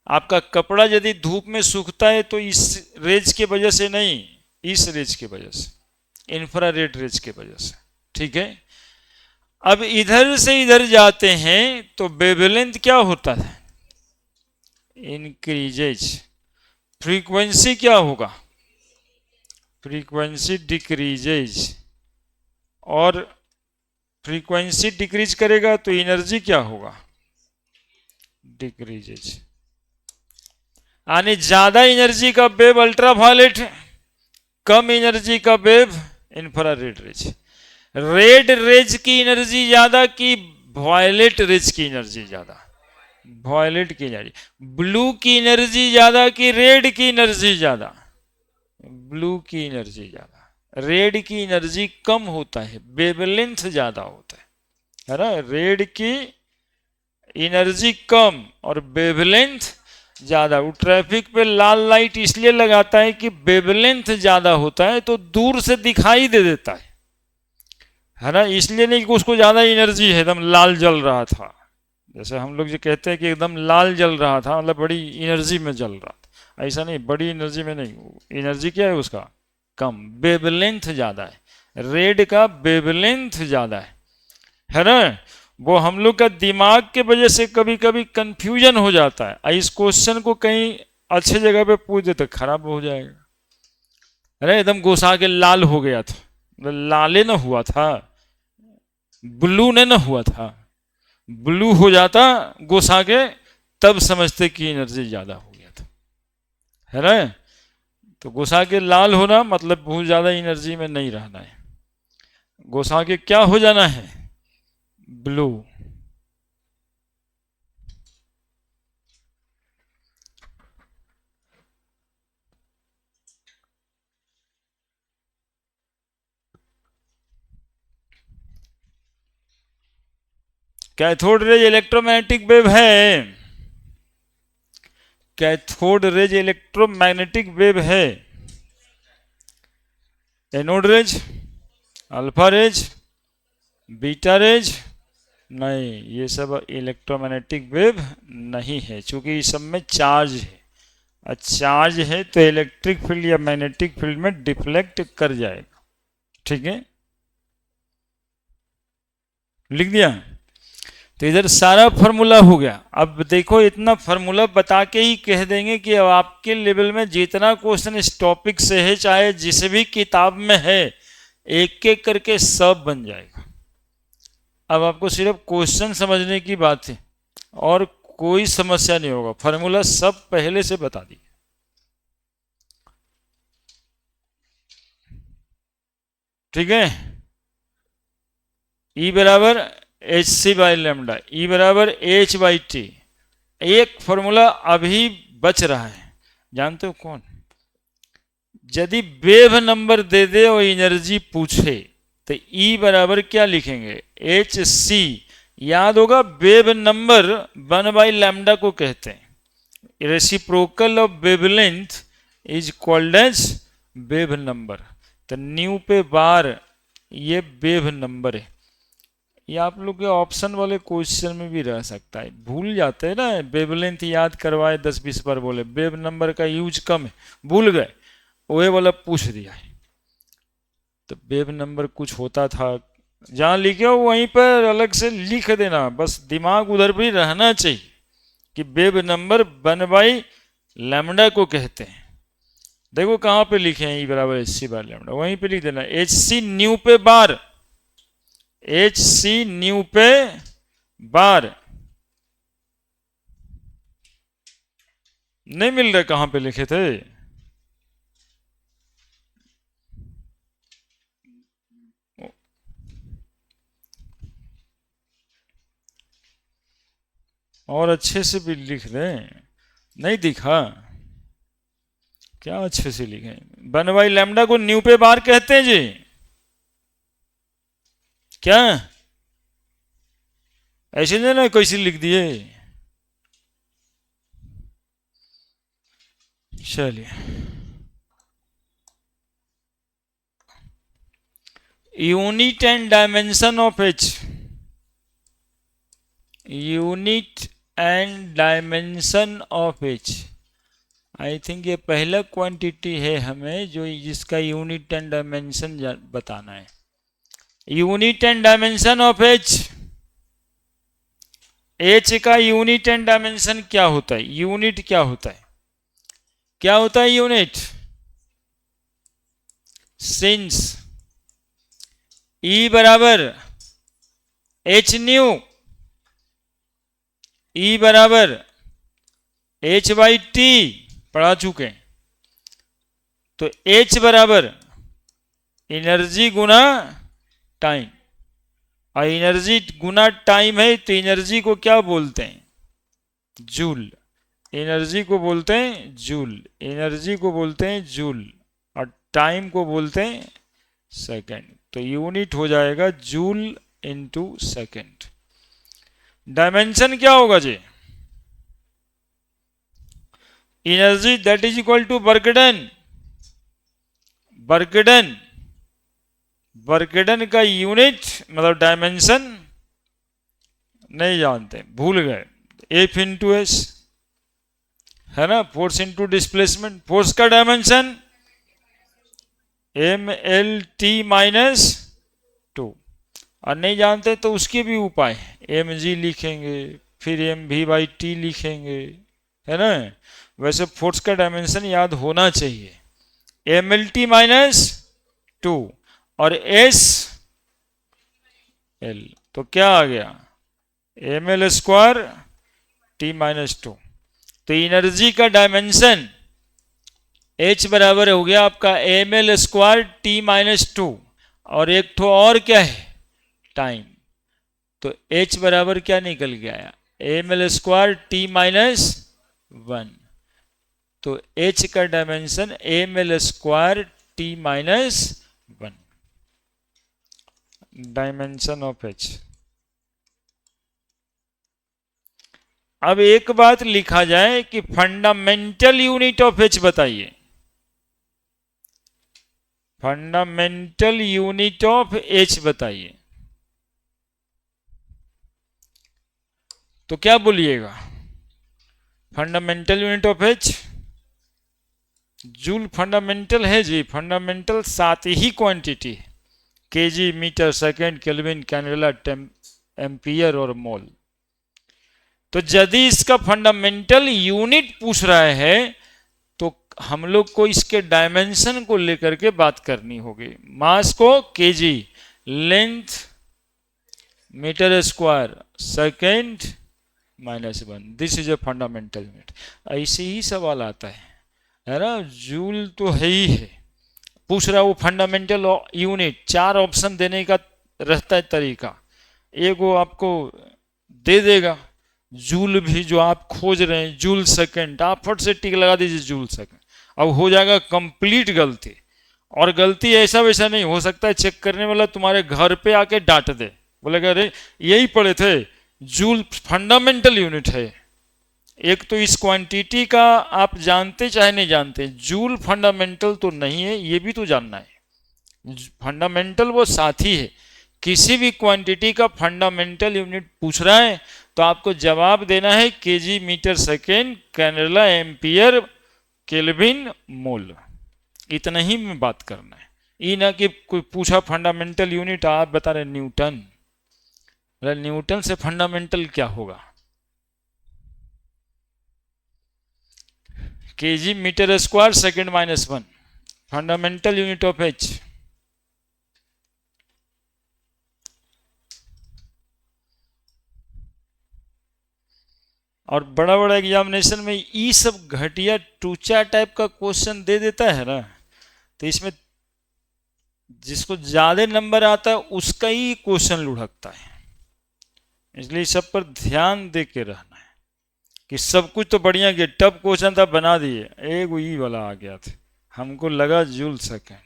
आपका कपड़ा यदि धूप में सूखता है तो इस रेज के वजह से नहीं, इस रेज के वजह से, इंफ्रारेड रेज के वजह से। ठीक है। अब इधर से इधर जाते हैं तो वेवलेंथ क्या होता है? इंक्रीजेज। फ्रीक्वेंसी क्या होगा? Frequency decreases. और फ्रीक्वेंसी डिक्रीज करेगा तो एनर्जी क्या होगा? डिक्रीजेज। यानी ज्यादा एनर्जी का वेव अल्ट्रावायलेट है, कम एनर्जी का wave infrared rays. Red rays की एनर्जी ज्यादा कि वायलेट रेज की एनर्जी ज्यादा? वायलेट की एनर्जी। ब्लू की एनर्जी ज्यादा कि रेड की एनर्जी ज्यादा? ब्लू की एनर्जी ज्यादा। रेड की एनर्जी कम होता है, वेवलेंथ ज्यादा होता है ना। रेड की एनर्जी कम और वेवलेंथ ज्यादा। वो ट्रैफिक पे लाल लाइट इसलिए लगाता है कि वेवलेंथ ज्यादा होता है तो दूर से दिखाई दे देता है ना। इसलिए नहीं कि उसको ज्यादा एनर्जी है, एकदम लाल जल रहा था। जैसे हम लोग जो कहते हैं कि एकदम लाल जल रहा था, मतलब बड़ी एनर्जी में जल रहा था, ऐसा नहीं, बड़ी एनर्जी में नहीं। एनर्जी क्या है उसका? कम। वेवलेंथ ज्यादा है, रेड का वेवलेंथ ज्यादा है ना। वो हम लोग का दिमाग के वजह से कभी कभी कंफ्यूजन हो जाता है। इस क्वेश्चन को कहीं अच्छे जगह पे पूछ दे तो खराब हो जाएगा। अरे एकदम घुसा के लाल हो गया था, लाले ना हुआ था, ब्लू ने ना हुआ था। ब्लू हो जाता घुसा के, तब समझते कि एनर्जी ज्यादा हो गया था, है ना। तो घुसा के लाल होना मतलब बहुत ज्यादा एनर्जी में नहीं रहना है। घुसा के क्या हो जाना है? Blue. Cathode rays electromagnetic wave है। कैथोड रेज इलेक्ट्रोमैग्नेटिक वेव है। Anode rays, alpha rays, beta rays नहीं, ये सब इलेक्ट्रोमैग्नेटिक वेव नहीं है, क्योंकि इस सब में चार्ज है। और चार्ज है तो इलेक्ट्रिक फील्ड या मैग्नेटिक फील्ड में डिफ्लेक्ट कर जाएगा। ठीक है, लिख दिया। तो इधर सारा फार्मूला हो गया। अब देखो इतना फार्मूला बता के ही कह देंगे कि अब आपके लेवल में जितना क्वेश्चन इस टॉपिक से है, चाहे जिस भी किताब में है, एक एक करके सब बन जाएगा। अब आपको सिर्फ क्वेश्चन समझने की बात है और कोई समस्या नहीं होगा। फार्मूला सब पहले से बता दिए। ठीक है, ई बराबर एच सी बाई लेमडा, ई बराबर एच बाई टी। एक फॉर्मूला अभी बच रहा है, जानते हो कौन? यदि वेव नंबर दे दे और एनर्जी पूछे तो ई बराबर क्या लिखेंगे? H C. याद होगा, वेव नंबर 1/λ को कहते हैं। Reciprocal of wavelength is called as wave number. तो न्यू पे बार ये वेव नंबर है। ये आप लोग के ऑप्शन वाले क्वेश्चन में भी रह सकता है, भूल जाते हैं ना। वेवलेंथ याद करवाए 10-20 बार, बोले वेव नंबर का यूज कम है, भूल गए, वही वाला पूछ दिया है। तो वेव नंबर कुछ होता था, जहाँ लिखे हो वहीं पर अलग से लिख देना, बस दिमाग उधर भी रहना चाहिए कि वेव नंबर 1/λ को कहते हैं। देखो कहाँ पे लिखे हैं, ई बराबर एच सी बार लेमडा, वहीं पे लिख देना एच सी न्यू पे बार, एच सी न्यू पे बार। नहीं मिल रहा, कहाँ पे लिखे थे? और अच्छे से भी लिख दें, नहीं दिखा क्या? अच्छे से लिखे, 1/λ को न्यू पे बार कहते हैं जी। क्या ऐसे नहीं ना कैसे लिख दिए? चलिए, unit and dimension of H, unit and dimension of H. I think ये पहला क्वांटिटी है हमें जो जिसका यूनिट एंड डायमेंशन बताना है। Unit and dimension of H, H का यूनिट एंड डायमेंशन क्या होता है? यूनिट क्या होता है? क्या होता है यूनिट? सिंस ई बराबर एच न्यू, ई बराबर एच बाई टी, पढ़ा चुके हैं। तो एच बराबर एनर्जी गुना टाइम, और एनर्जी गुना टाइम है तो एनर्जी को क्या बोलते हैं? जूल। एनर्जी को बोलते हैं जूल, एनर्जी को बोलते हैं जूल, और टाइम को बोलते हैं सेकंड। तो यूनिट हो जाएगा जूल इनटू सेकंड। डायमेंशन क्या होगा जी? Energy that is equal to work done. Work done, work done का यूनिट मतलब डायमेंशन नहीं जानते, भूल गए, एफ इंटू एस है ना, फोर्स इंटू डिस्प्लेसमेंट। फोर्स का dimension M L T minus 2, और नहीं जानते तो उसके भी उपाय, एम जी लिखेंगे, फिर एम वी बाई टी लिखेंगे, है ना। वैसे फोर्स का डायमेंशन याद होना चाहिए, एम एल टी माइनस 2 और एस एल, तो क्या आ गया? M L square T minus 2। तो एनर्जी का डायमेंशन एच बराबर हो गया आपका M L square T minus 2, और एक ठो और क्या है? टाइम। तो एच बराबर क्या निकल गया? M L square T minus 1। तो एच का dimension M L square T minus 1, dimension of H. अब एक बात लिखा जाए कि फंडामेंटल यूनिट ऑफ एच बताइए, फंडामेंटल यूनिट ऑफ एच बताइए। तो क्या बोलिएगा? Fundamental unit of H joule fundamental है जी। फंडामेंटल 7 ही क्वांटिटी है, KG, metre, second, kelvin, candela, ampere और मोल। तो यदि इसका फंडामेंटल यूनिट पूछ रहा है तो हम लोग को इसके डायमेंशन को लेकर के बात करनी होगी। मास को KG, length metre square, second -1, this is a fundamental unit. ऐसे ही सवाल आता है ना। जूल तो है ही है, पूछ रहा है वो फंडामेंटल यूनिट। 4 ऑप्शन देने का रहता है तरीका, एक वो आपको दे देगा जूल भी, जो आप खोज रहे हैं जूल सेकंड, आप फट से टिक लगा दीजिए जूल सेकंड, अब हो जाएगा कंप्लीट गलती। और गलती ऐसा वैसा नहीं हो सकता है, चेक करने वाला तुम्हारे घर पे आके डांट दे, बोलेगा अरे यही पढ़े थे, जूल फंडामेंटल यूनिट है। एक तो इस क्वांटिटी का आप जानते चाहे नहीं जानते, जूल फंडामेंटल तो नहीं है, ये भी तो जानना है। फंडामेंटल वो साथी है, किसी भी क्वांटिटी का फंडामेंटल यूनिट पूछ रहा है तो आपको जवाब देना है KG metre second candela ampere kelvin mole, इतना ही में बात करना है। ये ना कि कोई पूछा फंडामेंटल यूनिट, आप बता रहे न्यूटन, न्यूटन से फंडामेंटल क्या होगा, KG metre square second minus one, fundamental unit of H. और बड़ा बड़ा एग्जामिनेशन में ये सब घटिया टूचा टाइप का क्वेश्चन दे देता है ना, तो इसमें जिसको ज्यादा नंबर आता है उसका ही क्वेश्चन लुढ़कता है। इसलिए सब पर ध्यान दे के रहना है कि सब कुछ तो बढ़िया गया, टफ क्वेश्चन था बना दिए, एक ई वाला आ गया था, हमको लगा जूल सेकेंड,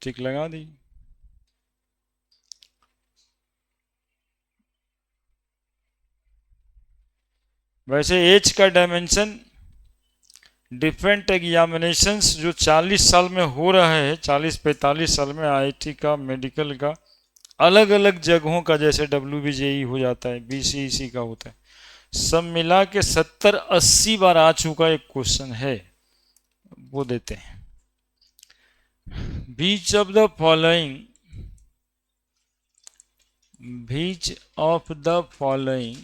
ठीक लगा दी। वैसे एज का डायमेंशन डिफरेंट एग्जामिनेशंस जो 40 साल में हो रहा है, 40-45 साल में आईआईटी का, मेडिकल का, अलग अलग जगहों का, जैसे WBJE हो जाता है, BCEC का होता है, सब मिला के 70-80 बार आ चुका एक क्वेश्चन है, वो देते हैं। Which of the following, which of the following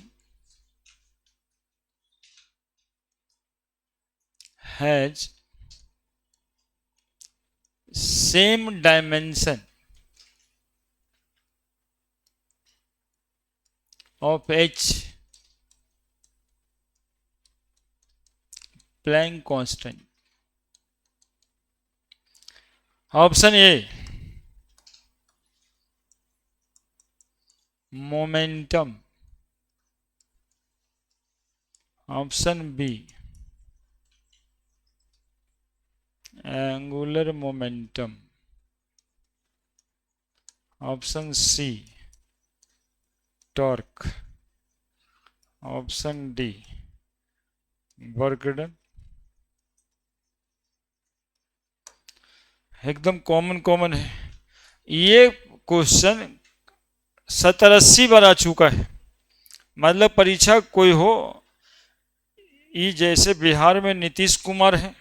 has same dimension of h Planck constant. Option A momentum, option B angular momentum, option C torque, option D work done. एकदम कॉमन कॉमन है ये question, 70-80 बार आ चुका है। मतलब परीक्षा कोई हो, ये जैसे बिहार में नीतीश कुमार है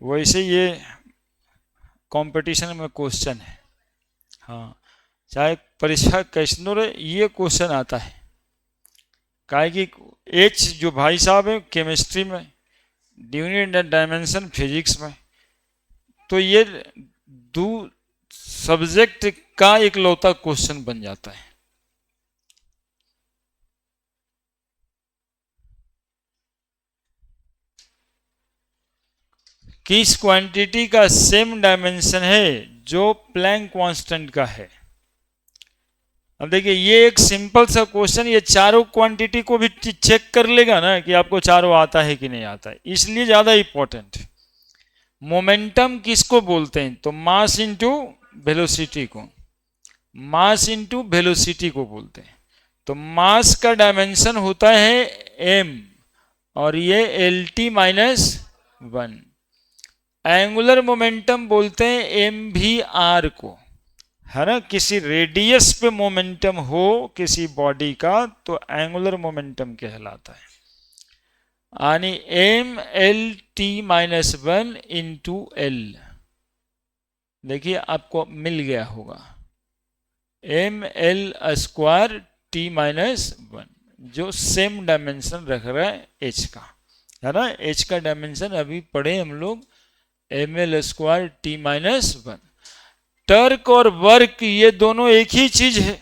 वैसे ये कंपटीशन में क्वेश्चन है। हाँ, चाहे परीक्षा कैसनो रहे ये क्वेश्चन आता है, काहे कि एच जो भाई साहब है केमिस्ट्री में, यूनिट डायमेंशन फिजिक्स में, तो ये दो सब्जेक्ट का एक लौता क्वेश्चन बन जाता है। किस क्वांटिटी का सेम डायमेंशन है जो प्लैंक कांस्टेंट का है। अब देखिए ये एक सिंपल सा क्वेश्चन, ये चारों क्वांटिटी को भी चेक कर लेगा ना कि आपको चारों आता है कि नहीं आता है, इसलिए ज्यादा इंपॉर्टेंट। मोमेंटम किसको बोलते हैं, तो मास इंटू वेलोसिटी को, मास इंटू वेलोसिटी को बोलते हैं। तो मास का डायमेंशन होता है m, और ये Lt-1। एंगुलर मोमेंटम बोलते हैं mvr को, है ना, किसी रेडियस पे मोमेंटम हो किसी बॉडी का तो एंगुलर मोमेंटम कहलाता है। यानी mLt-1 इंटू एल, देखिए आपको मिल गया होगा mL² जो सेम डायमेंशन रख रहा है h का, है ना। h का डायमेंशन अभी पढ़े हम लोग mL²T-1। टर्क और वर्क ये दोनों एक ही चीज है,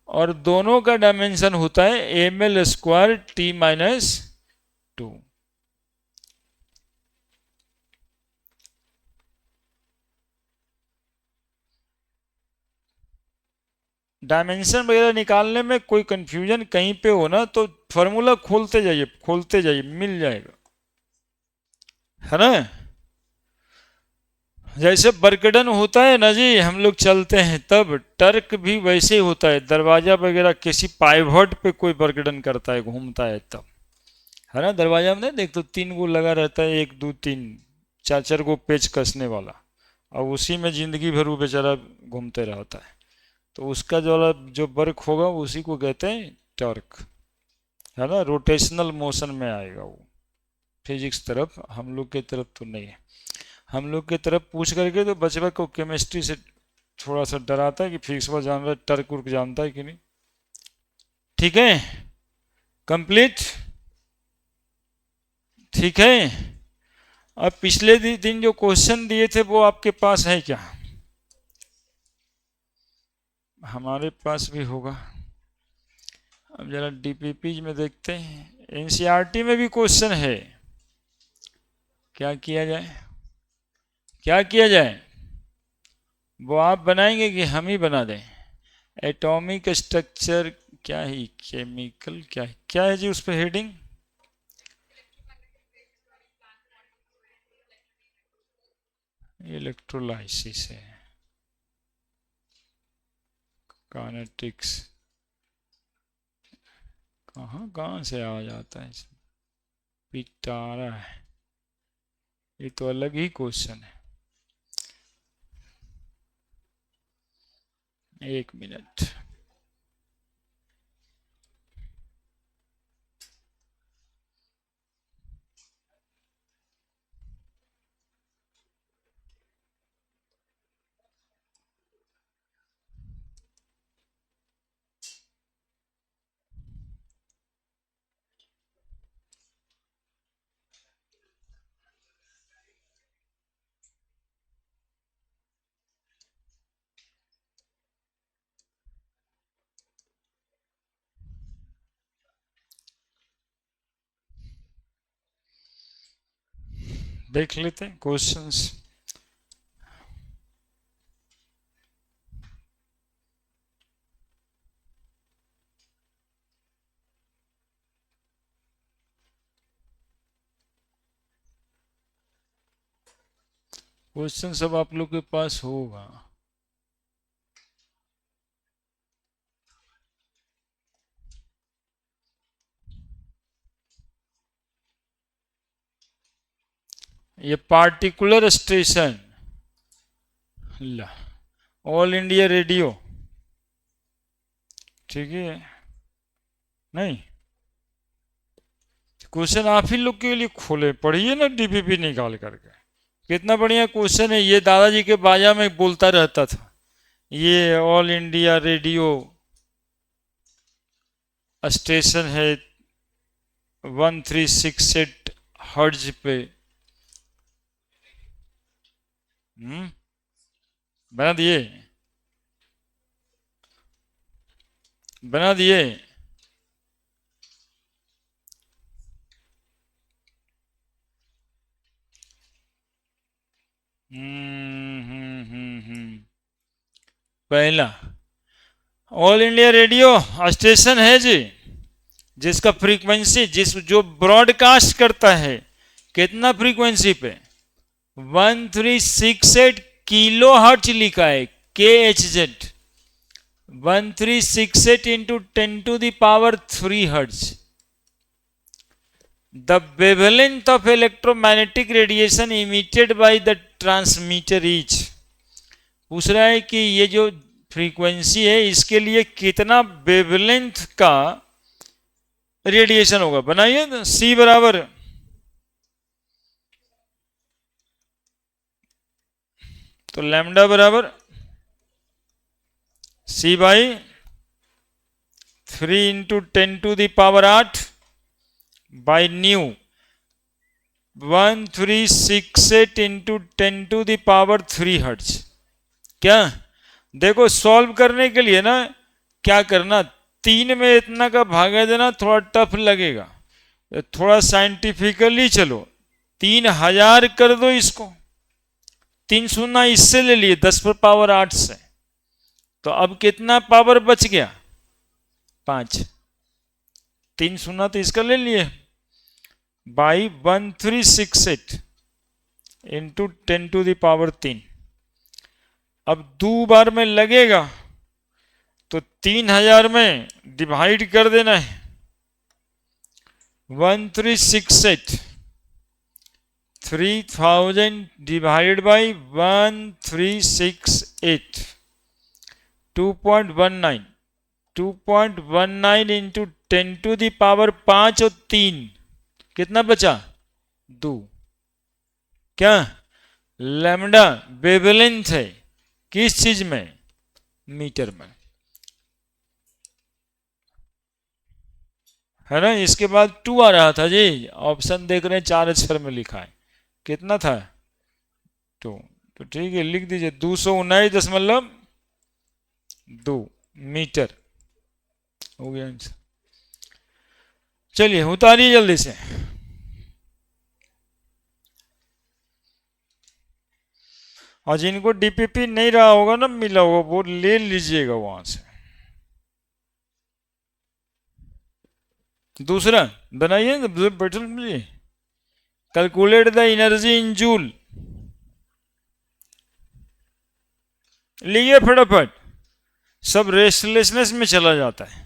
और दोनों का डायमेंशन होता है mL²T-2। डायमेंशन वगैरह निकालने में कोई कंफ्यूजन कहीं पे हो ना तो फॉर्मूला खोलते जाइए, मिल जाएगा, है ना। जैसे बरगडन होता है ना जी, हम लोग चलते हैं तब टर्क भी वैसे ही होता है, दरवाजा वगैरह किसी पाइवट पे कोई बरगडन करता है, घूमता है तब, है ना। दरवाजा में नहीं देख तो 3 गो लगा रहता है, 1 2 3 4 गो पेच कसने वाला, और उसी में जिंदगी भर वो बेचारा घूमते रहता है। तो उसका जो वर्क होगा उसी को कहते हैं टर्क, है ना। रोटेशनल मोशन में आएगा वो, फिजिक्स तरफ, हम लोग की तरफ तो नहीं है। हम लोग की तरफ पूछ करके तो बचवा को केमिस्ट्री से थोड़ा सा डराता है कि फिजिक्स में जान रहा है, टर्क उर्क जानता है कि नहीं। ठीक है, कंप्लीट, ठीक है। अब पिछले दिन जो क्वेश्चन दिए थे वो आपके पास है क्या? हमारे पास भी होगा। अब जरा डीपीपी में देखते हैं, एनसीईआरटी में भी क्वेश्चन है, क्या किया जाए, क्या किया जाए? वो आप बनाएंगे कि हम ही बना दें? एटॉमिक स्ट्रक्चर क्या है, केमिकल क्या है जी उस पर हेडिंग? इलेक्ट्रोलाइसिस है, काइनेटिक्स, कहाँ से आ जाता है इसमें, पिटारा है, ये तो अलग ही क्वेश्चन है। 1 मिनट, देख लेते हैं क्वेश्चंस। क्वेश्चन सब आप लोग के पास होगा। ये particular station, all India radio, ठीक है, नहीं क्वेश्चन आप ही लोग के लिए खोले, पढ़िए ना डीपीपी निकाल करके, कितना बढ़िया क्वेश्चन है ये, दादाजी के बाजा में बोलता रहता था, ये ऑल इंडिया रेडियो स्टेशन है 1368 हर्ज पे। बना दिए, बना दिए। पहला ऑल इंडिया रेडियो स्टेशन है जी, जिसका फ्रीक्वेंसी जो ब्रॉडकास्ट करता है कितना फ्रीक्वेंसी पे, 1368 किलो हर्ट्ज लिखा है, के H Z, 1368 into 10⁻³ hertz. The wavelength of electromagnetic radiation emitted by the transmitter is, पूछ रहा है कि ये जो फ्रीक्वेंसी है इसके लिए कितना वेवलेंथ का रेडिएशन होगा। बनाइए, सी बराबर तो लैम्डा बराबर C by 3 into 10⁸ by nu, 1368 into 10⁻³ hertz. क्या देखो, सॉल्व करने के लिए ना क्या करना, 3 में इतना का भागा देना थोड़ा टफ लगेगा, थोड़ा साइंटिफिकली चलो, 3000 कर दो इसको, 3 शून्य इससे ले लिए 10⁻8 से, तो अब कितना पावर बच गया? 5। 3 सुना तो इसका ले लिए बाई 1368 इंटू 10⁻3। अब 2 बार में लगेगा तो 3000 में डिवाइड कर देना है। 1368 3000 डिवाइड बाई 1368 2.19 2.19 इंटू 10⁻5 और 3 कितना बचा? 2। क्या लैम्डा वेवलेंथ है किस चीज में? मीटर में, है ना। इसके बाद 2 आ रहा था जी, ऑप्शन देख रहे हैं 4 अक्षर में लिखा है, कितना था? 2। तो ठीक है, लिख दीजिए 219.2 मीटर हो गया आंसर। चलिए उतारिए जल्दी से। और जिनको डीपीपी नहीं रहा होगा ना, मिला होगा, वो ले लीजिएगा वहां से। दूसरा बनाइए, बैठल मुझे calculate the energy in joule. लिए फटाफट, सब रेस्टलेसनेस में चला जाता है।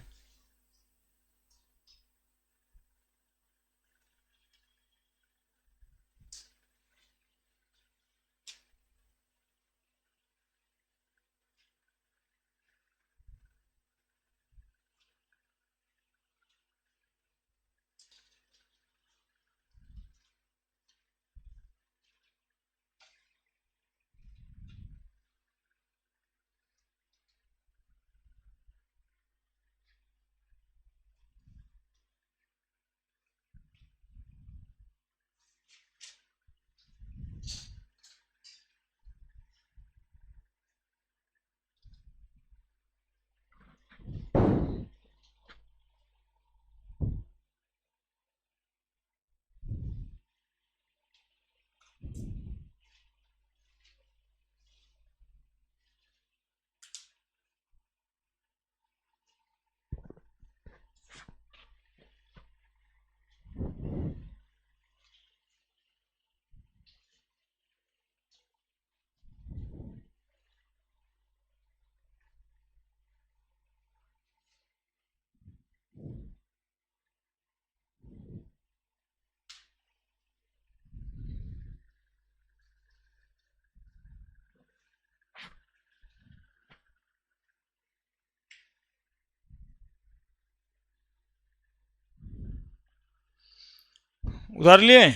उतार लिए।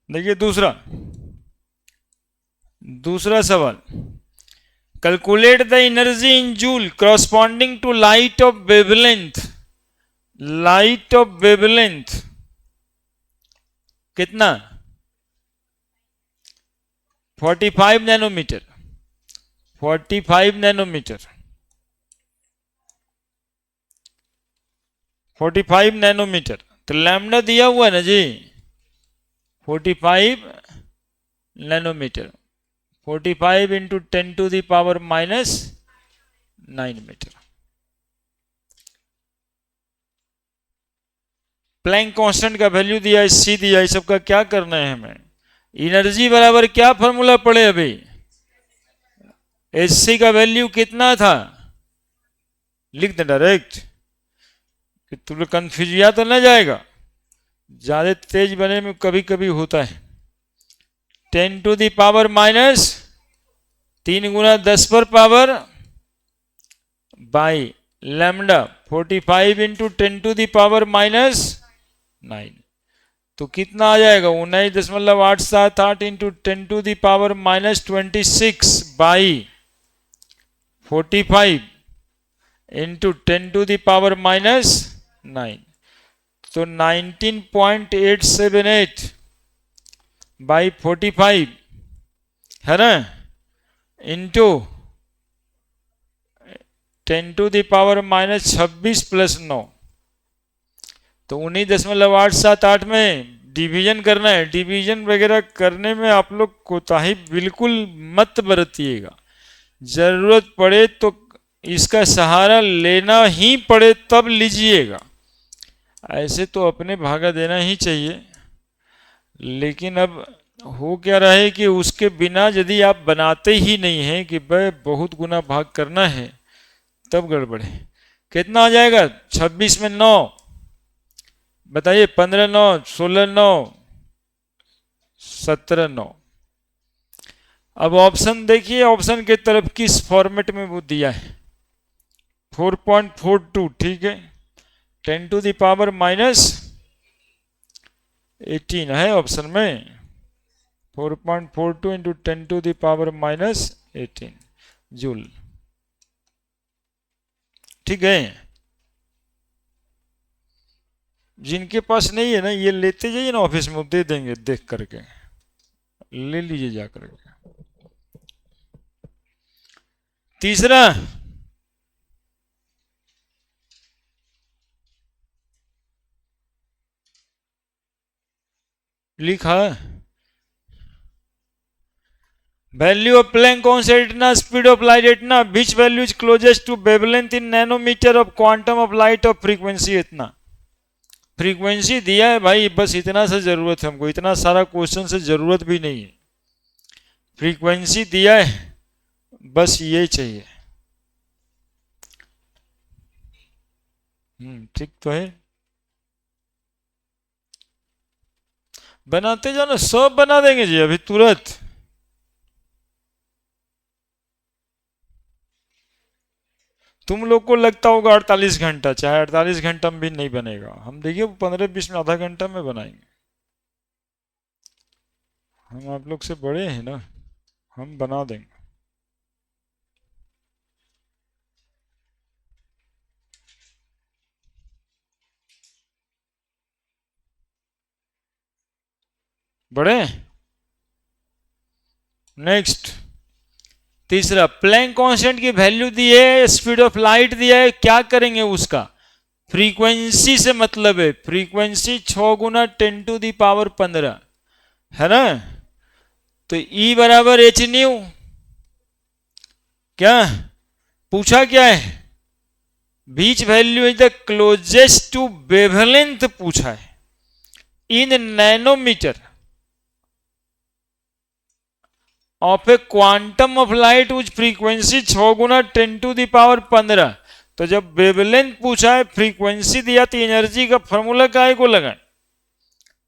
देखिए दूसरा सवाल, calculate the energy in joule corresponding to light of wavelength. Light of wavelength कितना? 45 नैनोमीटर। 45 नैनोमीटर। 45 नैनोमीटर। तो लैम्डा दिया हुआ है ना जी, 45 nanometre. 45 into 10⁻⁹ metre. Planck constant का वैल्यू दिया है, सी दिया है, सबका क्या करना है हमें? एनर्जी बराबर क्या फॉर्मूला पड़े अभी? एच का वैल्यू कितना था? लिख दे डायरेक्ट, कि तुम कंफ्यूजिया तो ना जाएगा। ज्यादा तेज बने में कभी कभी होता है। 10⁻³ 3 × 10 बाई लैम्डा 45 इंटू 10⁻⁹ तो कितना आ जाएगा? 19.878 इंटू 10⁻26 बाई 45 इंटू 10⁻⁹ तो 19.878 बाई 45 है ना, इंटू 10⁻26 प्लस 9। तो 19.878 में डिवीजन करना है। डिवीजन वगैरह करने में आप लोग कोताही बिल्कुल मत बरतिएगा। जरूरत पड़े तो इसका सहारा लेना ही पड़े तब लीजिएगा, ऐसे तो अपने भागा देना ही चाहिए। लेकिन अब हो क्या रहा है कि उसके बिना यदि आप बनाते ही नहीं हैं कि भाई बहुत गुना भाग करना है, तब गड़बड़ है। कितना आ जाएगा 26 में 9, बताइए 15 9 16 9 17 9। अब ऑप्शन देखिए, ऑप्शन के तरफ किस फॉर्मेट में वो दिया है। 4.42, ठीक है, 10⁻⁻18 है ऑप्शन में। 4.42 इंटू 10⁻⁻18 जूल, ठीक है। जिनके पास नहीं है ना, ये लेते जाइए ना ऑफिस में, दे देंगे देख करके, ले लीजिए जा करके। तीसरा, लिखा वैल्यू ऑफ प्लैंक कांस्टेंट इतना, स्पीड ऑफ लाइट इतना, which value is closest to wavelength in nanometre of quantum of light of frequency इतना। फ्रीक्वेंसी दिया है भाई, बस इतना से जरूरत है हमको, इतना सारा क्वेश्चन से जरूरत भी नहीं है। फ्रीक्वेंसी दिया है, बस ये चाहिए। ठीक तो है। बनाते जाओ ना, सब बना देंगे जी अभी तुरंत। तुम लोग को लगता होगा 48 घंटा, चाहे 48 घंटा में भी नहीं बनेगा, हम देखिए 15-20 में, आधा घंटा में बनाएंगे। हम आप लोग से बड़े हैं ना, हम बना देंगे। बड़े। नेक्स्ट, तीसरा, प्लैंक कांस्टेंट की वैल्यू दी है, स्पीड ऑफ लाइट दिया है, क्या करेंगे उसका। फ्रीक्वेंसी से मतलब है, फ्रीक्वेंसी 6 गुना 10⁻15 है ना। तो E बराबर एच न्यू, क्या पूछा क्या है, which value is the closest to wavelength पूछा है in nanometre of a quantum of light whose frequency 6 गुना 10⁻15। तो जब वेवलेंथ पूछा है, फ्रीक्वेंसी दिया, तो एनर्जी का फॉर्मूला काय को लगाए,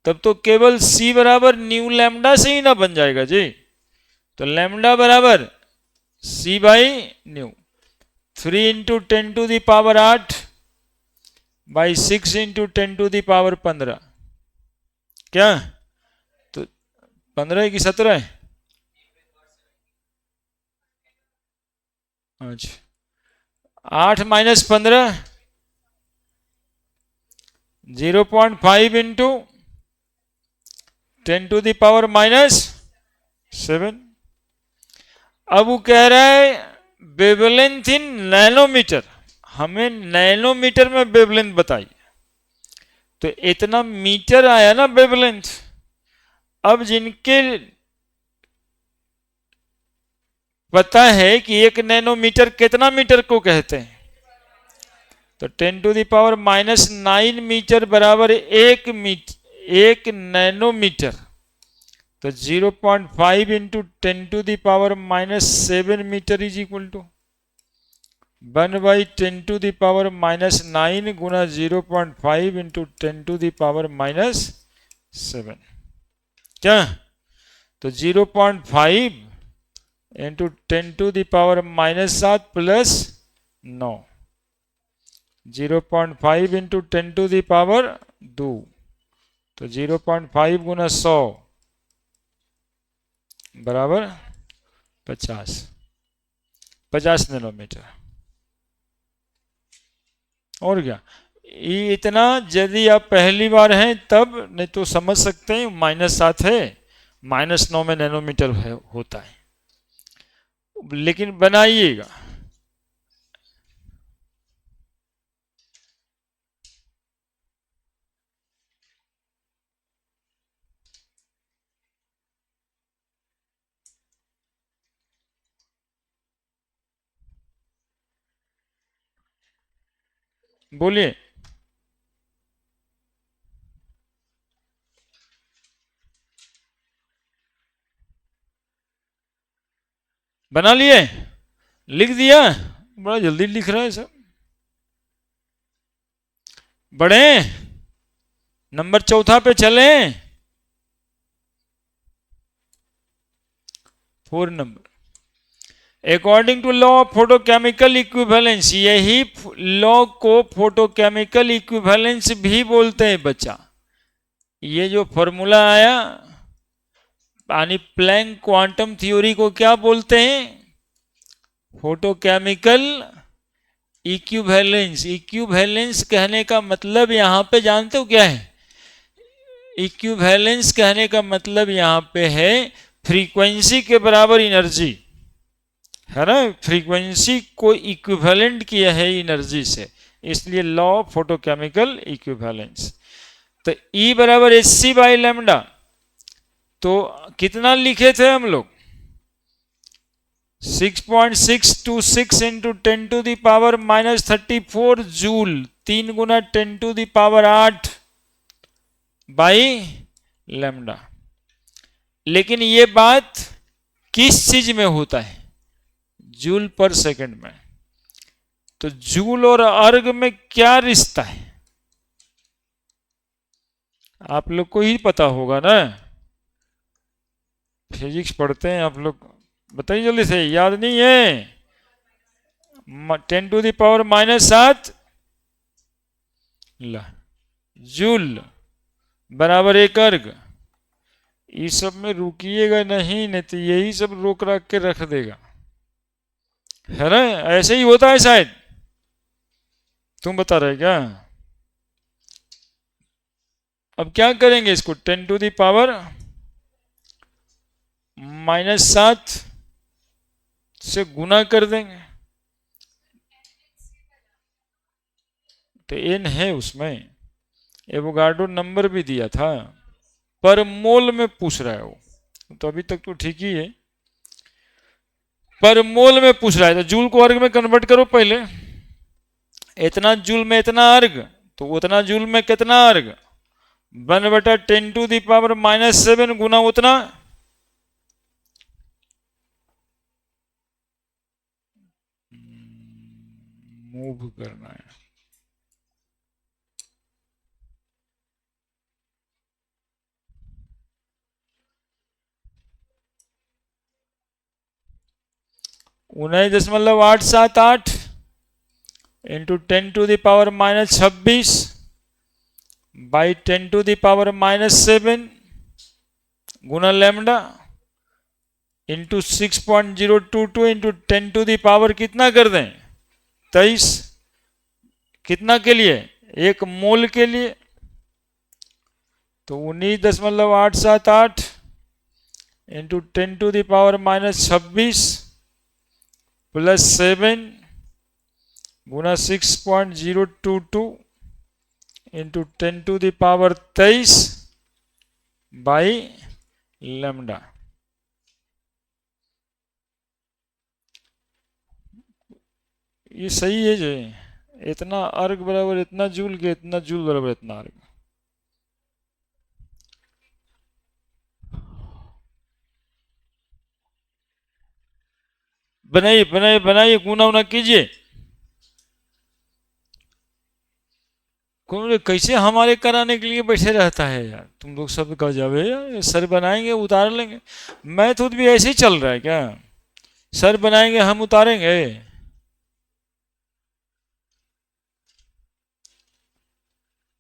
तब तो केवल C बराबर न्यू लैम्डा से ही ना बन जाएगा जी। तो लैम्डा बराबर C by new, 3 into 10⁻8 by 6 into 10⁻15, क्या तो 15 की 17 है। अच्छा, 8 - 15 0.5 इंटू 10⁻⁻7। अब वो कह रहा है वेवलेंथ इन नैनोमीटर, हमें नैनोमीटर में वेवलेंथ बताइए। तो इतना मीटर आया ना वेवलेंथ। अब जिनके पता है कि 1 नैनोमीटर कितना मीटर को कहते हैं, तो 10⁻⁻9 मीटर बराबर 1 नैनोमीटर। तो 0.5 into 10⁻⁻7 metre is equal to 1/10⁻⁻9 गुना 0.5 इंटू 10⁻⁻7, क्या तो 0.5 इंटू 10⁻⁻7 प्लस 9, 0.5 इंटू 10⁻2, तो 0.5 गुना 100 बराबर 50 नैनोमीटर। और क्या, ये इतना यदि आप पहली बार हैं तब, नहीं तो समझ सकते हैं -7 है, -9 में नैनोमीटर होता है, लेकिन बनाइएगा। बोलिए। बना लिए? लिख दिया? बड़ा जल्दी लिख रहा है सब। बढ़े, नंबर चौथा पे चलें। 4 number, according to law of photochemical equivalence, यही लॉ को फोटोकेमिकल इक्विवेलेंस भी बोलते हैं बच्चा। ये जो फॉर्मूला आया, यानी प्लैंक क्वांटम थ्योरी को क्या बोलते हैं? Photochemical equivalence. इक्विवेलेंस कहने का मतलब यहां पे जानते हो क्या है? इक्विवेलेंस कहने का मतलब यहां पे है फ्रीक्वेंसी के बराबर एनर्जी, है ना। फ्रीक्वेंसी को इक्विवेलेंट किया है एनर्जी से, इसलिए लॉ ऑफ फोटोकेमिकल इक्विवेलेंस। तो E बराबर एच सी बाई लेमडा, तो कितना लिखे थे हम लोग? 6.626 into 10⁻⁻34 joule, 3 Guna 10⁸ by lambda. लेकिन ये बात किस चीज में होता है? जूल पर सेकंड में। तो जूल और अर्ग में क्या रिश्ता है? आप लोग को ही पता होगा ना, फिजिक्स पढ़ते हैं आप लोग। बताइए जल्दी से, याद नहीं है? 10⁻⁻7 जूल बराबर 1 अर्ग। इस सब में रुकिएगा नहीं, नहीं तो यही सब रोक रख के रख देगा, है ना। ऐसे ही होता है शायद, तुम बता रहे क्या? अब क्या करेंगे इसको? 10⁻⁻7 से गुना कर देंगे, तो एन है उसमें। एवोगाड्रो नंबर भी दिया था, पर मोल में पूछ रहा है वो, तो अभी तक तो ठीक ही है। पर मोल में पूछ रहा है, तो जूल को अर्ग में कन्वर्ट करो पहले। इतना जूल में इतना अर्ग, तो उतना जूल में कितना अर्ग? 1/10⁻⁻7 गुना उतना। मूव करना है। उन्नीस 878 into 10⁻⁻26 by 10⁻⁻7 Guna lambda into 6.022 into 10⁻, कितना कर दें? 23। कितना के लिए? 1 मोल के लिए। तो 19.878 into 10⁻⁻26 plus 7 Guna 6.022 into 10⁻23 by lambda. ये सही है जो, इतना अर्ग बराबर इतना जूल के, इतना जूल बराबर इतना अर्ग। बनाइए बनाइए बनाइए, गुना उना कीजिए। कौन कैसे हमारे कराने के लिए बैठे रहता है यार, तुम लोग सब कह जावे यार, सर बनाएंगे उतार लेंगे। मैथ भी ऐसे ही चल रहा है क्या? सर बनाएंगे हम उतारेंगे?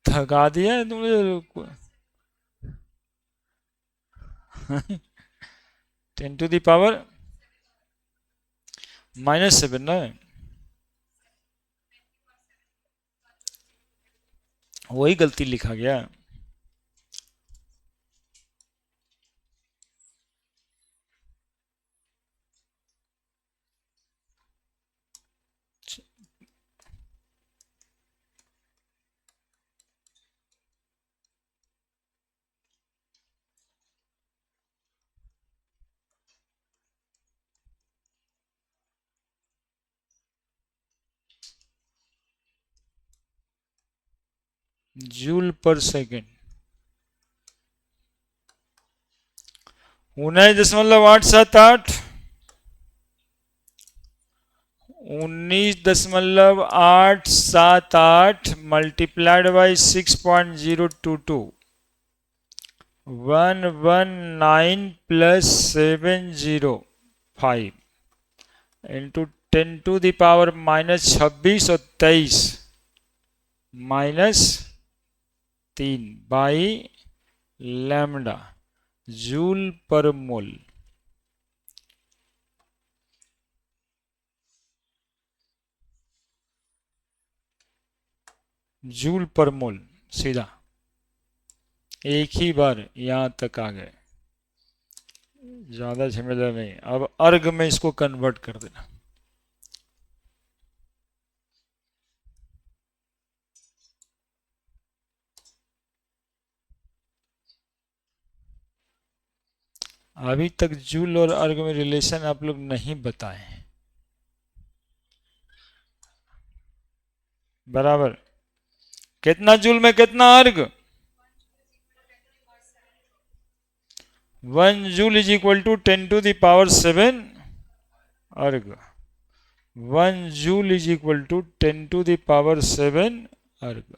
थका दिया है तुमने। 10⁻⁻7 ना, वही गलती लिखा गया। जूल पर second. 19.878 19.878 multiplied by 6.022 119 plus 705 into 10⁻⁻26 और 23 -3 बाई लैम्डा जूल पर मोल। जूल पर मोल सीधा एक ही बार यहां तक आ गए, ज्यादा झमेला नहीं। अब अर्ग में इसको कन्वर्ट कर देना। अभी तक जूल और अर्ग में रिलेशन आप लोग नहीं बताए बराबर। कितना जूल में कितना अर्ग? 1 जूल इज इक्वल टू 10⁻7 अर्ग। 1 जूल इज इक्वल टू 10⁻7 अर्ग,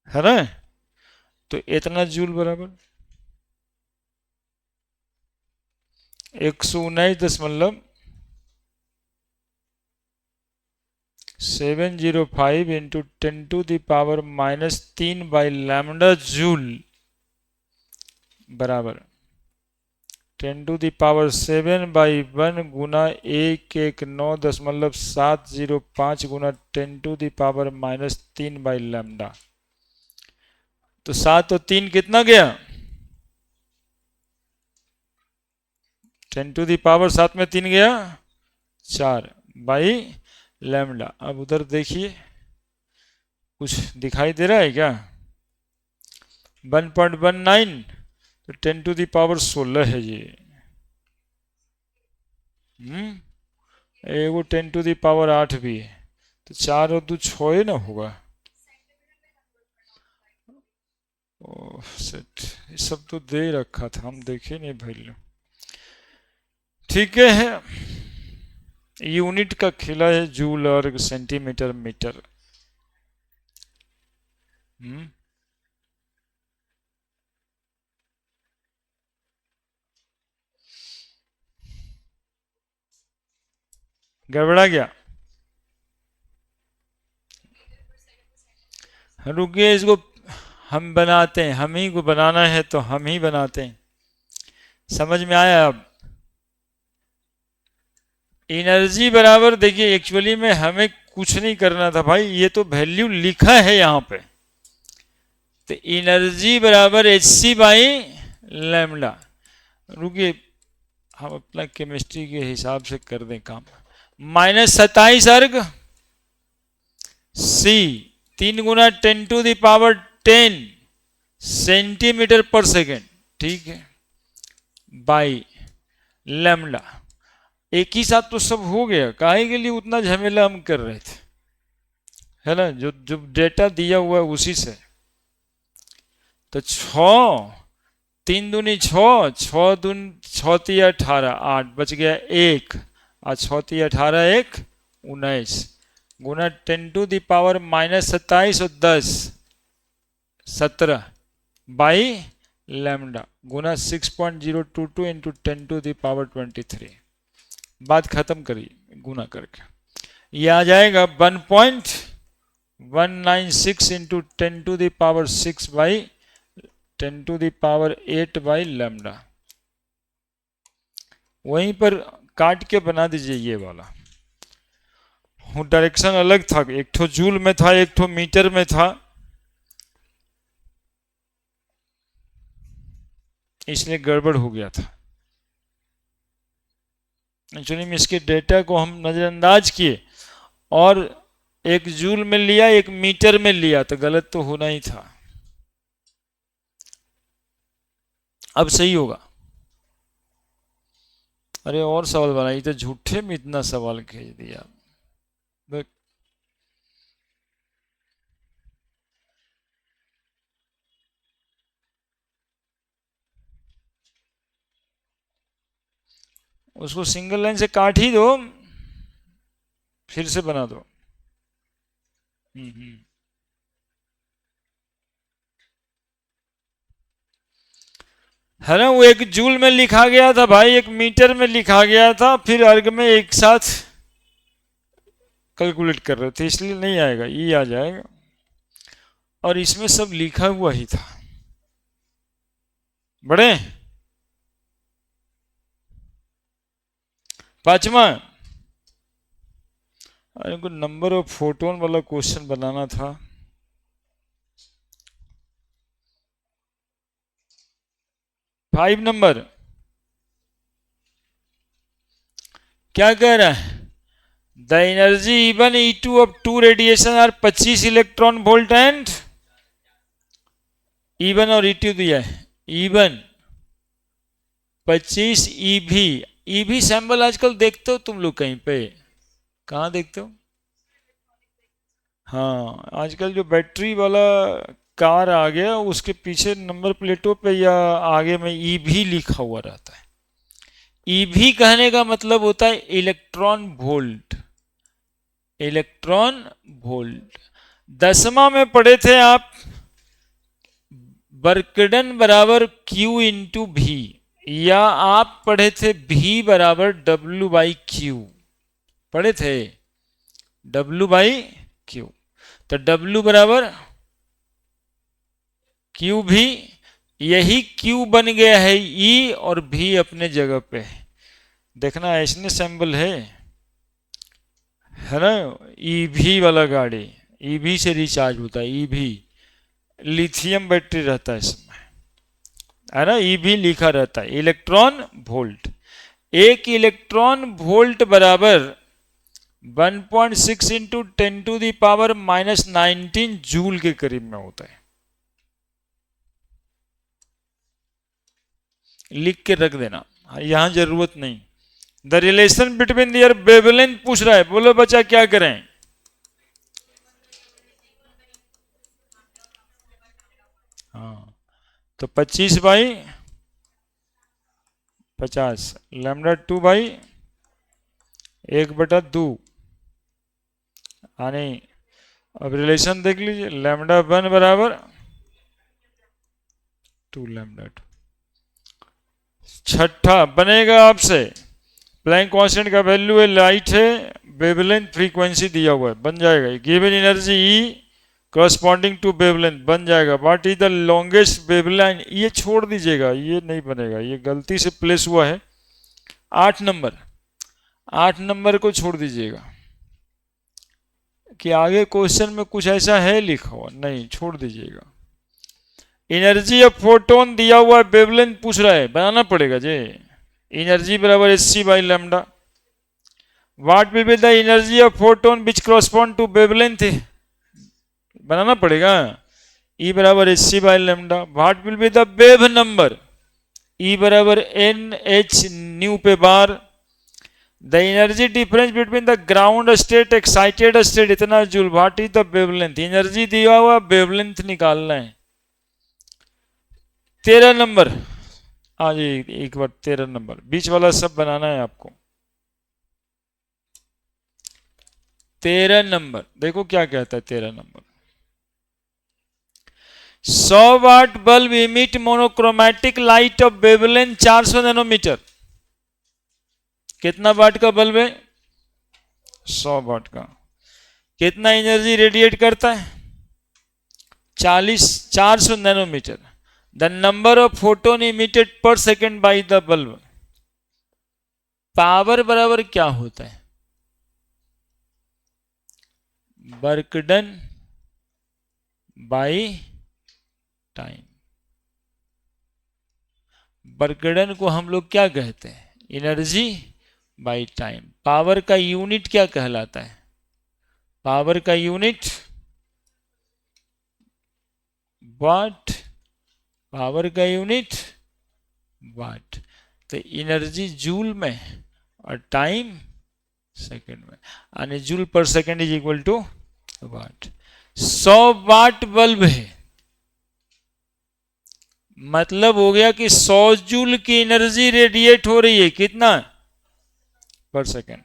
है ना? तो इतना जूल बराबर 119.705 इंटू 10⁻³ बाई लैम्डा जूल बराबर 10⁻7 by 1 Guna 119.705 Guna 10⁻³ by lambda. तो 7 और 3 कितना गया? 10⁻7 में 3 गया 4 बाई लैम्डा। अब उधर देखिए कुछ दिखाई दे रहा है क्या? 1.19 तो 10⁻16 है ये। एगो 10⁻8 भी है, तो 4 और 2 6 ना होगा। ओह सेट, ये सब तो दे रखा था, हम देखे नहीं वैल्यू। ठीक है, यूनिट का खेला है जूल और सेंटीमीटर मीटर। गड़बड़ा गया? रुकिए, इसको हम बनाते हैं, हम ही को बनाना है तो हम ही बनाते हैं। समझ में आया? अब एनर्जी बराबर, देखिए एक्चुअली में हमें कुछ नहीं करना था भाई, ये तो वैल्यू लिखा है यहाँ पे। तो एनर्जी बराबर hc बाई लैम्डा। रुकिए, हम अपना केमिस्ट्री के हिसाब से कर दें काम। -27 अर्ग सी 3 गुना 10⁻10 सेंटीमीटर पर सेकेंड, ठीक है, बाई लैम्डा। एक ही साथ तो सब हो गया, काहे के लिए उतना झमेला हम कर रहे थे, है ना? जो जो डेटा दिया हुआ है उसी से। तो 6 3 दूनी 6, 6 दून 6 × 18 8 बच गया 1 और 6 × 18 1 19 गुना 10⁻27 और 10 17 बाई लैम्डा गुना 6.022 इंटू 10⁻23। बात खत्म करिए गुना करके, ये आ जाएगा 1.196 इंटू 10⁻6 बाई 10⁸ बाई लैम्डा। वहीं पर काट के बना दीजिए ये वाला। डायरेक्शन अलग था, एक ठो जूल में था, एक ठो मीटर में था, इसलिए गड़बड़ हो गया था। एक्चुअली में इसके डेटा को हम नजरअंदाज किए और एक जूल में लिया एक मीटर में लिया, तो गलत तो होना ही था। अब सही होगा। अरे और सवाल बनाइए, तो झूठे में इतना सवाल भेज दिया। उसको सिंगल लाइन से काट ही दो, फिर से बना दो। है ना, वो एक जूल में लिखा गया था भाई, एक मीटर में लिखा गया था, फिर अर्ग में एक साथ कैलकुलेट कर रहे थे, इसलिए नहीं आएगा, ये आ जाएगा। और इसमें सब लिखा हुआ ही था। बड़े पांचवा, अरे को नंबर ऑफ फोटोन वाला क्वेश्चन बनाना था। फाइव नंबर क्या कह रहा है, the energy even E2 of two radiation are 25 electron volt and E1 और E2 दिया है, E1 25 EV सैंपल आजकल देखते हो तुम लोग कहीं पे, कहाँ देखते हो? हाँ, आजकल जो बैटरी वाला कार आ गया उसके पीछे नंबर प्लेटों पे या आगे में EV लिखा हुआ रहता है। EV कहने का मतलब होता है इलेक्ट्रॉन वोल्ट, इलेक्ट्रॉन वोल्ट। 10वां में पढ़े थे आप, वर्कडन बराबर Q इंटू V, या आप पढ़े थे V बराबर W/Q, पढ़े थे W/Q। तो W बराबर Q भी, यही Q बन गया है E, और V अपने जगह पे है। देखना ऐसने सिंबल है ना, EV वाला गाड़ी, EV से रिचार्ज होता है, EV लिथियम बैटरी रहता है इसमें, है ना, EV लिखा रहता है, इलेक्ट्रॉन वोल्ट। एक इलेक्ट्रॉन वोल्ट बराबर 1.6 इंटू 10⁻⁻19 जूल के करीब में होता है। लिख के रख देना, यहां जरूरत नहीं। The relation between their wavelength पूछ रहा है, बोलो बच्चा क्या करें? हाँ, तो 25/50 λ/2/1/2, यानी अब रिलेशन देख लीजिए, λ1 बराबर 2λ2। छठा बनेगा आपसे, प्लैंक कांस्टेंट का वैल्यू है, लाइट है, वेवलेंथ फ्रीक्वेंसी दिया हुआ है, बन जाएगा। Given energy E corresponding to wavelength बन जाएगा। What is the longest wavelength, ये छोड़ दीजिएगा, ये नहीं बनेगा, ये गलती से प्लेस हुआ है। 8 नंबर को छोड़ दीजिएगा, कि आगे क्वेश्चन में कुछ ऐसा है लिखा हुआ, नहीं, छोड़ दीजिएगा। एनर्जी ऑफ फोटोन दिया हुआ है, वेवलेंथ पूछ रहा है, बनाना पड़ेगा जी। एनर्जी बराबर hc/λ। What will be the energy of photon which correspond to wavelength, बनाना पड़ेगा। E बराबर hc/λ। What will be the wave number, E बराबर NH न्यू पे bar. The energy difference between the ground state excited state इतना जूल। What is the wavelength, energy दिया हुआ, wavelength निकालना है। 13 नंबर, हाँ जी, एक बार 13 नंबर, बीच वाला सब बनाना है आपको। 13 नंबर देखो क्या कहता है। 13 number, 100 watt bulb emit monochromatic light of wavelength 400 nanometre. कितना वाट का बल्ब है? 100 वाट का। कितना एनर्जी रेडिएट करता है? 400 nanometre. The number of photon emitted per second by the bulb. Power बराबर क्या होता है? Work done by time. Work done को हम लोग क्या कहते हैं? Energy by time. पावर का यूनिट क्या कहलाता है? पावर का यूनिट वाट। पावर का यूनिट वाट। तो एनर्जी जूल में और टाइम सेकंड में, यानी joule per second is equal to watt. 100 watt bulb है, मतलब हो गया कि 100 जूल की एनर्जी रेडिएट हो रही है। कितना? पर सेकेंड।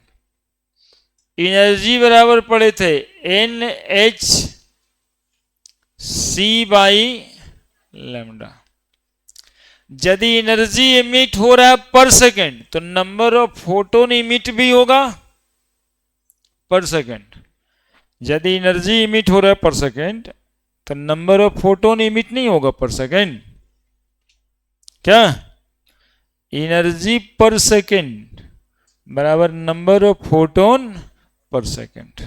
एनर्जी बराबर पड़े थे NH C बाई लैम्डा। यदि एनर्जी इमिट हो रहा है पर सेकेंड तो नंबर ऑफ फोटोन इमिट भी होगा पर सेकेंड। यदि एनर्जी इमिट हो रहा है पर सेकेंड तो नंबर ऑफ फोटोन इमिट नहीं होगा पर सेकेंड। क्या एनर्जी पर सेकेंड बराबर नंबर ऑफ फोटोन पर सेकेंड।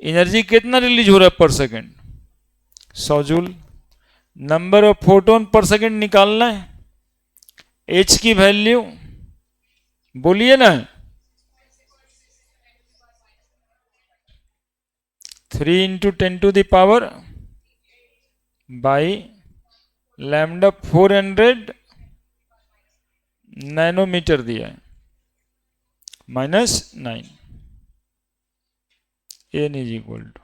एनर्जी कितना रिलीज हो रहा है पर second 100 joule. Number of photon पर सेकेंड निकालना है। एच की वैल्यू बोलिए ना 3 × 10⁻⁴ बाई लैम्डा 400 नैनोमीटर दिया है -9 n इज इक्वल टू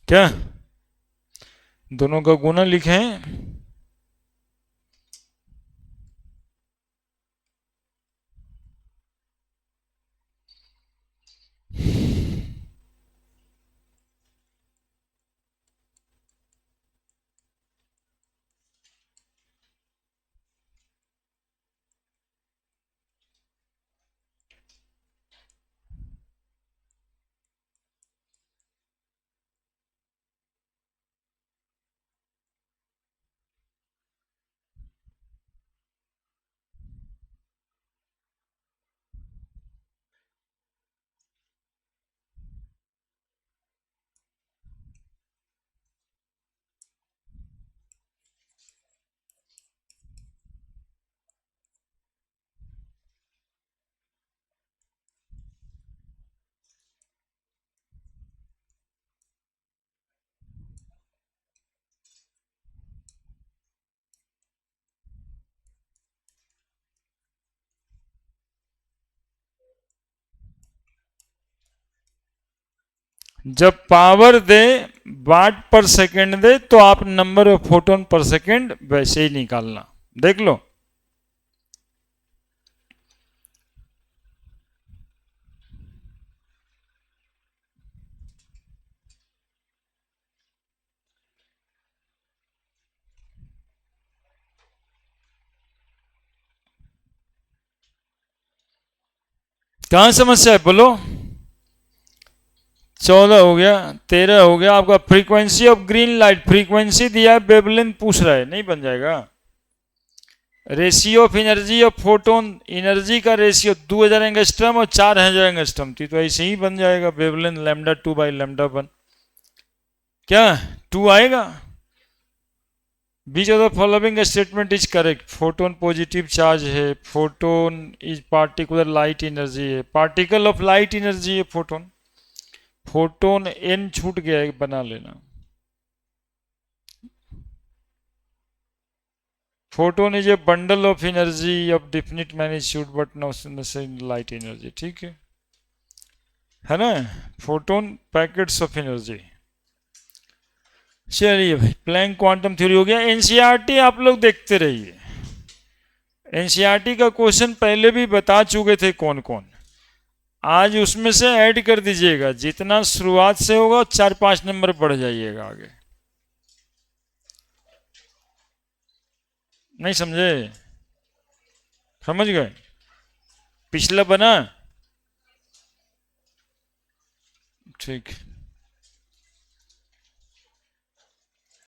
क्या दोनों का गुना लिखें। जब पावर दे वाट पर सेकेंड दे तो आप नंबर ऑफ फोटोन पर सेकेंड वैसे ही निकालना। देख लो कहां समस्या है बोलो। 14 हो गया 13 हो गया आपका frequency of green light. Frequency दिया है वेवलेंथ पूछ रहा है नहीं बन जाएगा। Ratio of energy of photon energy का रेशियो 2000 एंगस्ट्रम और 4000 एंगस्ट्रम थी तो ऐसे ही बन जाएगा वेवलेंथ लैम्डा 2 बाई लैम्डा 1 क्या 2 आएगा। Which of the following statement is correct. Photon positive charge है। Photon is particular light energy है। पार्टिकल ऑफ लाइट एनर्जी है फोटोन। फोटोन n छूट गया है बना लेना। Photon is a bundle of energy of definite magnitude but not light energy. ठीक है ना। Photon packets of energy. चलिए भाई प्लैंक क्वांटम थ्योरी हो गया। एनसीईआरटी आप लोग देखते रहिए। एनसीईआरटी का क्वेश्चन पहले भी बता चुके थे कौन कौन। आज उसमें से ऐड कर दीजिएगा जितना शुरुआत से होगा 4-5 नंबर बढ़ जाइएगा आगे। नहीं समझे समझ गए पिछला बना ठीक।